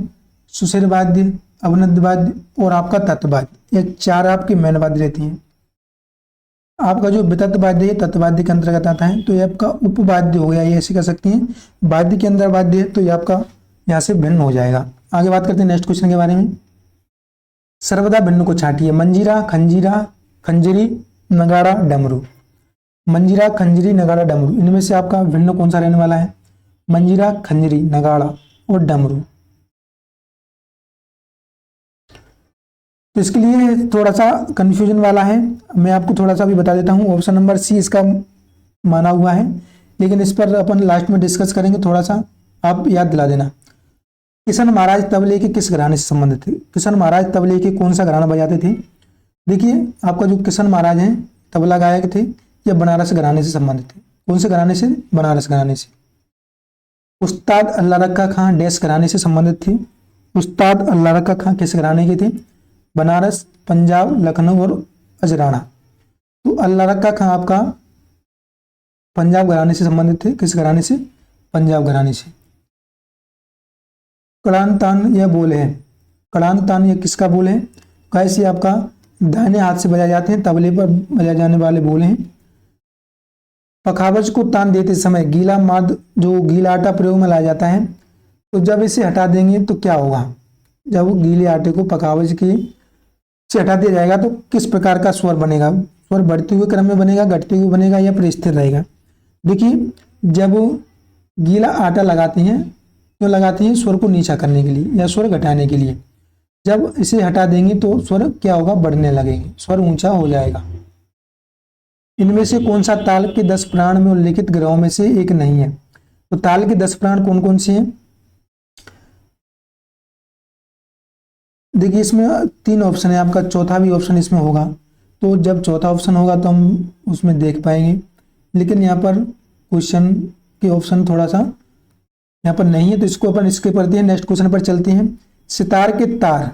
सुशिर वाद्य, अवनद वाद्य और आपका तत्व वाद्य, ये 4 आपकी मेन वाद्य रहती हैं। आपका जो वितत वाद्य है तत्वाद्य के अंतर्गत आता है, तो ये आपका उपवाद्य हो गया, ये ऐसे कह सकती हैं। वाद्य के अंदर वाद्य है तो ये आपका यहाँ से भिन्न हो जाएगा। आगे बात करते हैं नेक्स्ट क्वेश्चन के बारे में। सर्वदा भिन्न को छांटिए, मंजीरा, खंजीरा, खंजरी, नगाड़ा, डमरू। मंजीरा, खंजरी, नगाड़ा, डमरू, इनमें से आपका भिन्न कौन सा रहने वाला है? मंजीरा, खंजरी, नगाड़ा और डमरू। तो इसके लिए थोड़ा सा कंफ्यूजन वाला है, मैं आपको थोड़ा सा भी बता देता हूं। ऑप्शन नंबर सी इसका माना हुआ है, लेकिन इस पर अपन लास्ट में डिस्कस करेंगे, थोड़ा सा आप याद दिला देना। किशन महाराज तबले के किस घराने से संबंधित थे? किशन महाराज तबले के कौन सा घराना बजाते थे? देखिए आपका जो किशन महाराज हैं तबला गायक थे, ये बनारस घराने से संबंधित थे। कौन से घराने से? बनारस घराने से। उस्ताद अल्लाह रखा खां डैश घराने से संबंधित थे। उस्ताद अल्लाह रखा खां किस घराने के थे? बनारस, पंजाब, लखनऊ और अजराना। तो अल्लाह रखा खां आपका पंजाब घराने से संबंधित थे। किस घराने से? पंजाब घराने से। कड़ान तान यह बोल है, कड़ान तान यह किसका बोल है? कैसे आपका दाहिने हाथ से बजाए जाते हैं, तबले पर बजाए जाने वाले बोल हैं। पखावज को तान देते समय गीला माद, जो गीला आटा प्रयोग में लाया जाता है, तो जब इसे हटा देंगे तो क्या होगा? जब गीले आटे को पखावज की से हटा दिया जाएगा तो किस प्रकार का स्वर बनेगा? स्वर बढ़ते हुए क्रम में बनेगा, घटते हुए बनेगा या फिर स्थिर रहेगा? देखिए जब गीला आटा लगाते हैं, क्यों लगाते हैं? स्वर को नीचा करने के लिए या स्वर घटाने के लिए। जब इसे हटा देंगे तो स्वर क्या होगा? बढ़ने लगेंगे, स्वर ऊंचा हो जाएगा। इनमें से कौन सा ताल के 10 प्राण में उल्लिखित ग्रहों में से एक नहीं है? तो ताल के 10 प्राण कौन कौन से हैं? देखिए इसमें 3 ऑप्शन है आपका, चौथा भी ऑप्शन इसमें होगा, तो जब चौथा ऑप्शन होगा तो हम उसमें देख पाएंगे, लेकिन यहाँ पर क्वेश्चन के ऑप्शन थोड़ा सा यहाँ पर नहीं है, तो इसको अपन स्किप करते हैं, नेक्स्ट क्वेश्चन पर चलते हैं। सितार के तार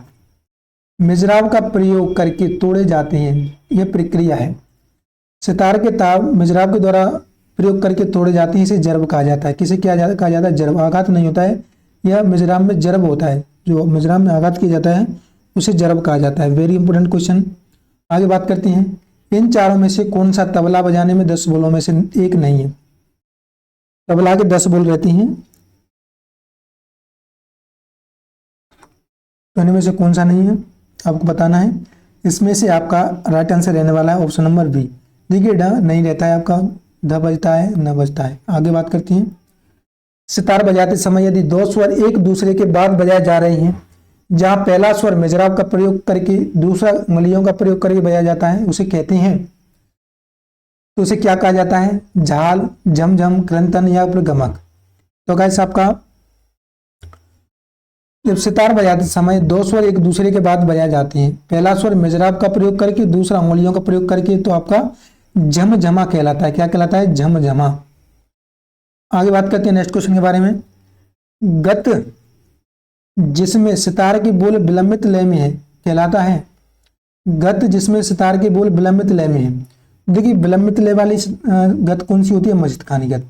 मिजराब का प्रयोग करके तोड़े जाते हैं, यह प्रक्रिया है। सितार के तार मिजराब के द्वारा प्रयोग करके तोड़े जाते हैं, इसे जरब कहा जाता है। किसे क्या कहा जाता है? जरब। आघात नहीं होता है, यह मिजराब में जरब होता है, जो मिजराब में आघात किया जाता है उसे जरब कहा जाता है। Very important question. आगे बात करते हैं। इन चारों में से कौन सा तबला बजाने में 10 बोलों में से एक नहीं है? तबला के 10 बोल रहती हैं, तो इनमें से कौन सा नहीं है आपको बताना है। इसमें से आपका राइट आंसर रहने वाला है ऑप्शन नंबर बी। देखिए ड नहीं रहता है आपका, ध बजता है, न बजता है। आगे बात करती हैं। सितार बजाते समय यदि 2 स्वर एक दूसरे के बाद बजाए जा रहे हैं, जहां पहला स्वर मिजराब का प्रयोग करके दूसरा उंगलियों का प्रयोग करके बजाया जाता है, उसे कहते हैं, तो उसे क्या कहा जाता है? झाल, झमझम, क्रंतन या फिर गमक। तो गाइस आपका जब सितार बजाते समय दो स्वर एक दूसरे के बाद बजाए जाते हैं, पहला स्वर मिजराब का प्रयोग करके, दूसरा उंगलियों का प्रयोग करके, तो आपका झमझमा कहलाता है। क्या कहलाता है? झमझमा। आगे बात करते हैं नेक्स्ट क्वेश्चन के बारे में। गत जिसमें सितार के बोल विलंबित लय में है कहलाता है। गत जिसमें सितार के बोल विलंबित लय में है। देखिए विलंबित लय वाली गत कौन सी होती है? मजिद खानी गत।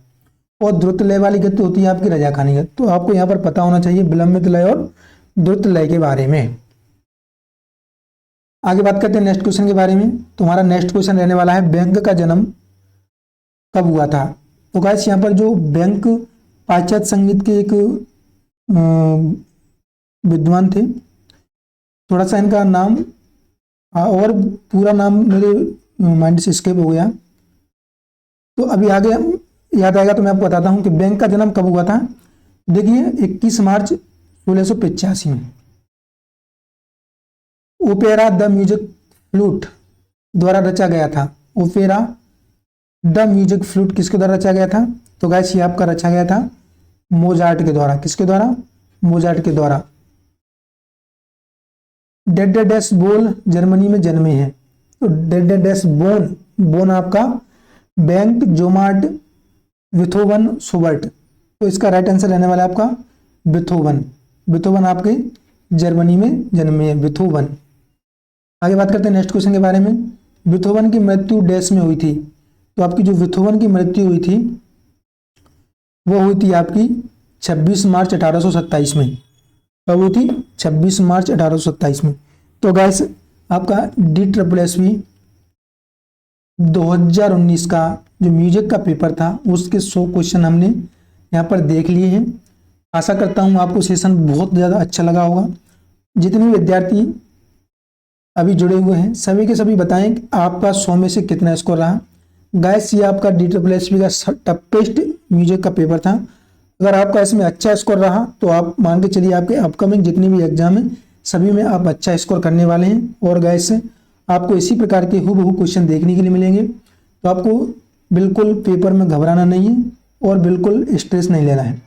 और द्रुत लय वाली गत होती है आपकी रजा खानी गत। तो आपको यहाँ पर पता होना चाहिए विलंबित लय और द्रुत लय के बारे में। आगे बात करते हैं नेक्स्ट क्वेश्चन के बारे में। तुम्हारा नेक्स्ट क्वेश्चन रहने वाला है व्यंग का जन्म कब हुआ था? तो गाइस यहाँ पर जो व्यंग पाश्चात्य संगीत के एक विद्वान थे, थोड़ा सा इनका नाम और पूरा नाम मेरे माइंड से स्किप हो गया, तो अभी आगे याद आएगा तो मैं आपको बताता हूं कि व्यंग का जन्म कब हुआ था। देखिए 21 मार्च 1685 में ओपेरा द म्यूजिक फ्लूट द्वारा रचा गया था। ओपेरा द म्यूजिक फ्लूट किसके द्वारा रचा गया था? तो गाइस ये आपका रचा गया था मोजार्ट के द्वारा। किसके द्वारा? मोजार्ट के द्वारा। डेड डैश बोल जर्मनी में जन्मे हैं। तो डेड डैश बोन, बोन आपका बैंक जोमार्ट विथोवन सुबर्ट। तो इसका राइट आंसर रहने वाला है आपका विथोवन। विथोवन आपके जर्मनी में जन्मे हैं, विथोवन। आगे बात करते हैं नेक्स्ट क्वेश्चन के बारे में। विथोवन की मृत्यु डैश में हुई थी। तो आपकी जो विथोवन की मृत्यु हुई थी वो हुई थी आपकी 26 मार्च 1827 में। कब हुई थी? 26 मार्च 1827 में। तो गाइस आपका DSSB 2019 का जो म्यूजिक का पेपर था उसके 100 क्वेश्चन हमने यहाँ पर देख लिए हैं। आशा करता हूँ आपको सेशन बहुत ज़्यादा अच्छा लगा होगा। जितने विद्यार्थी अभी जुड़े हुए हैं सभी के सभी बताएं कि आपका 100 में से कितना स्कोर रहा। गाइस ये आपका DSSB का टफेस्ट म्यूजिक का पेपर था। अगर आपका इसमें अच्छा स्कोर रहा तो आप मान के चलिए आपके अपकमिंग जितनी भी एग्जाम है सभी में आप अच्छा स्कोर करने वाले हैं। और गाइस आपको इसी प्रकार के हूबहू क्वेश्चन देखने के लिए मिलेंगे। तो आपको बिल्कुल पेपर में घबराना नहीं है और बिल्कुल स्ट्रेस नहीं लेना है।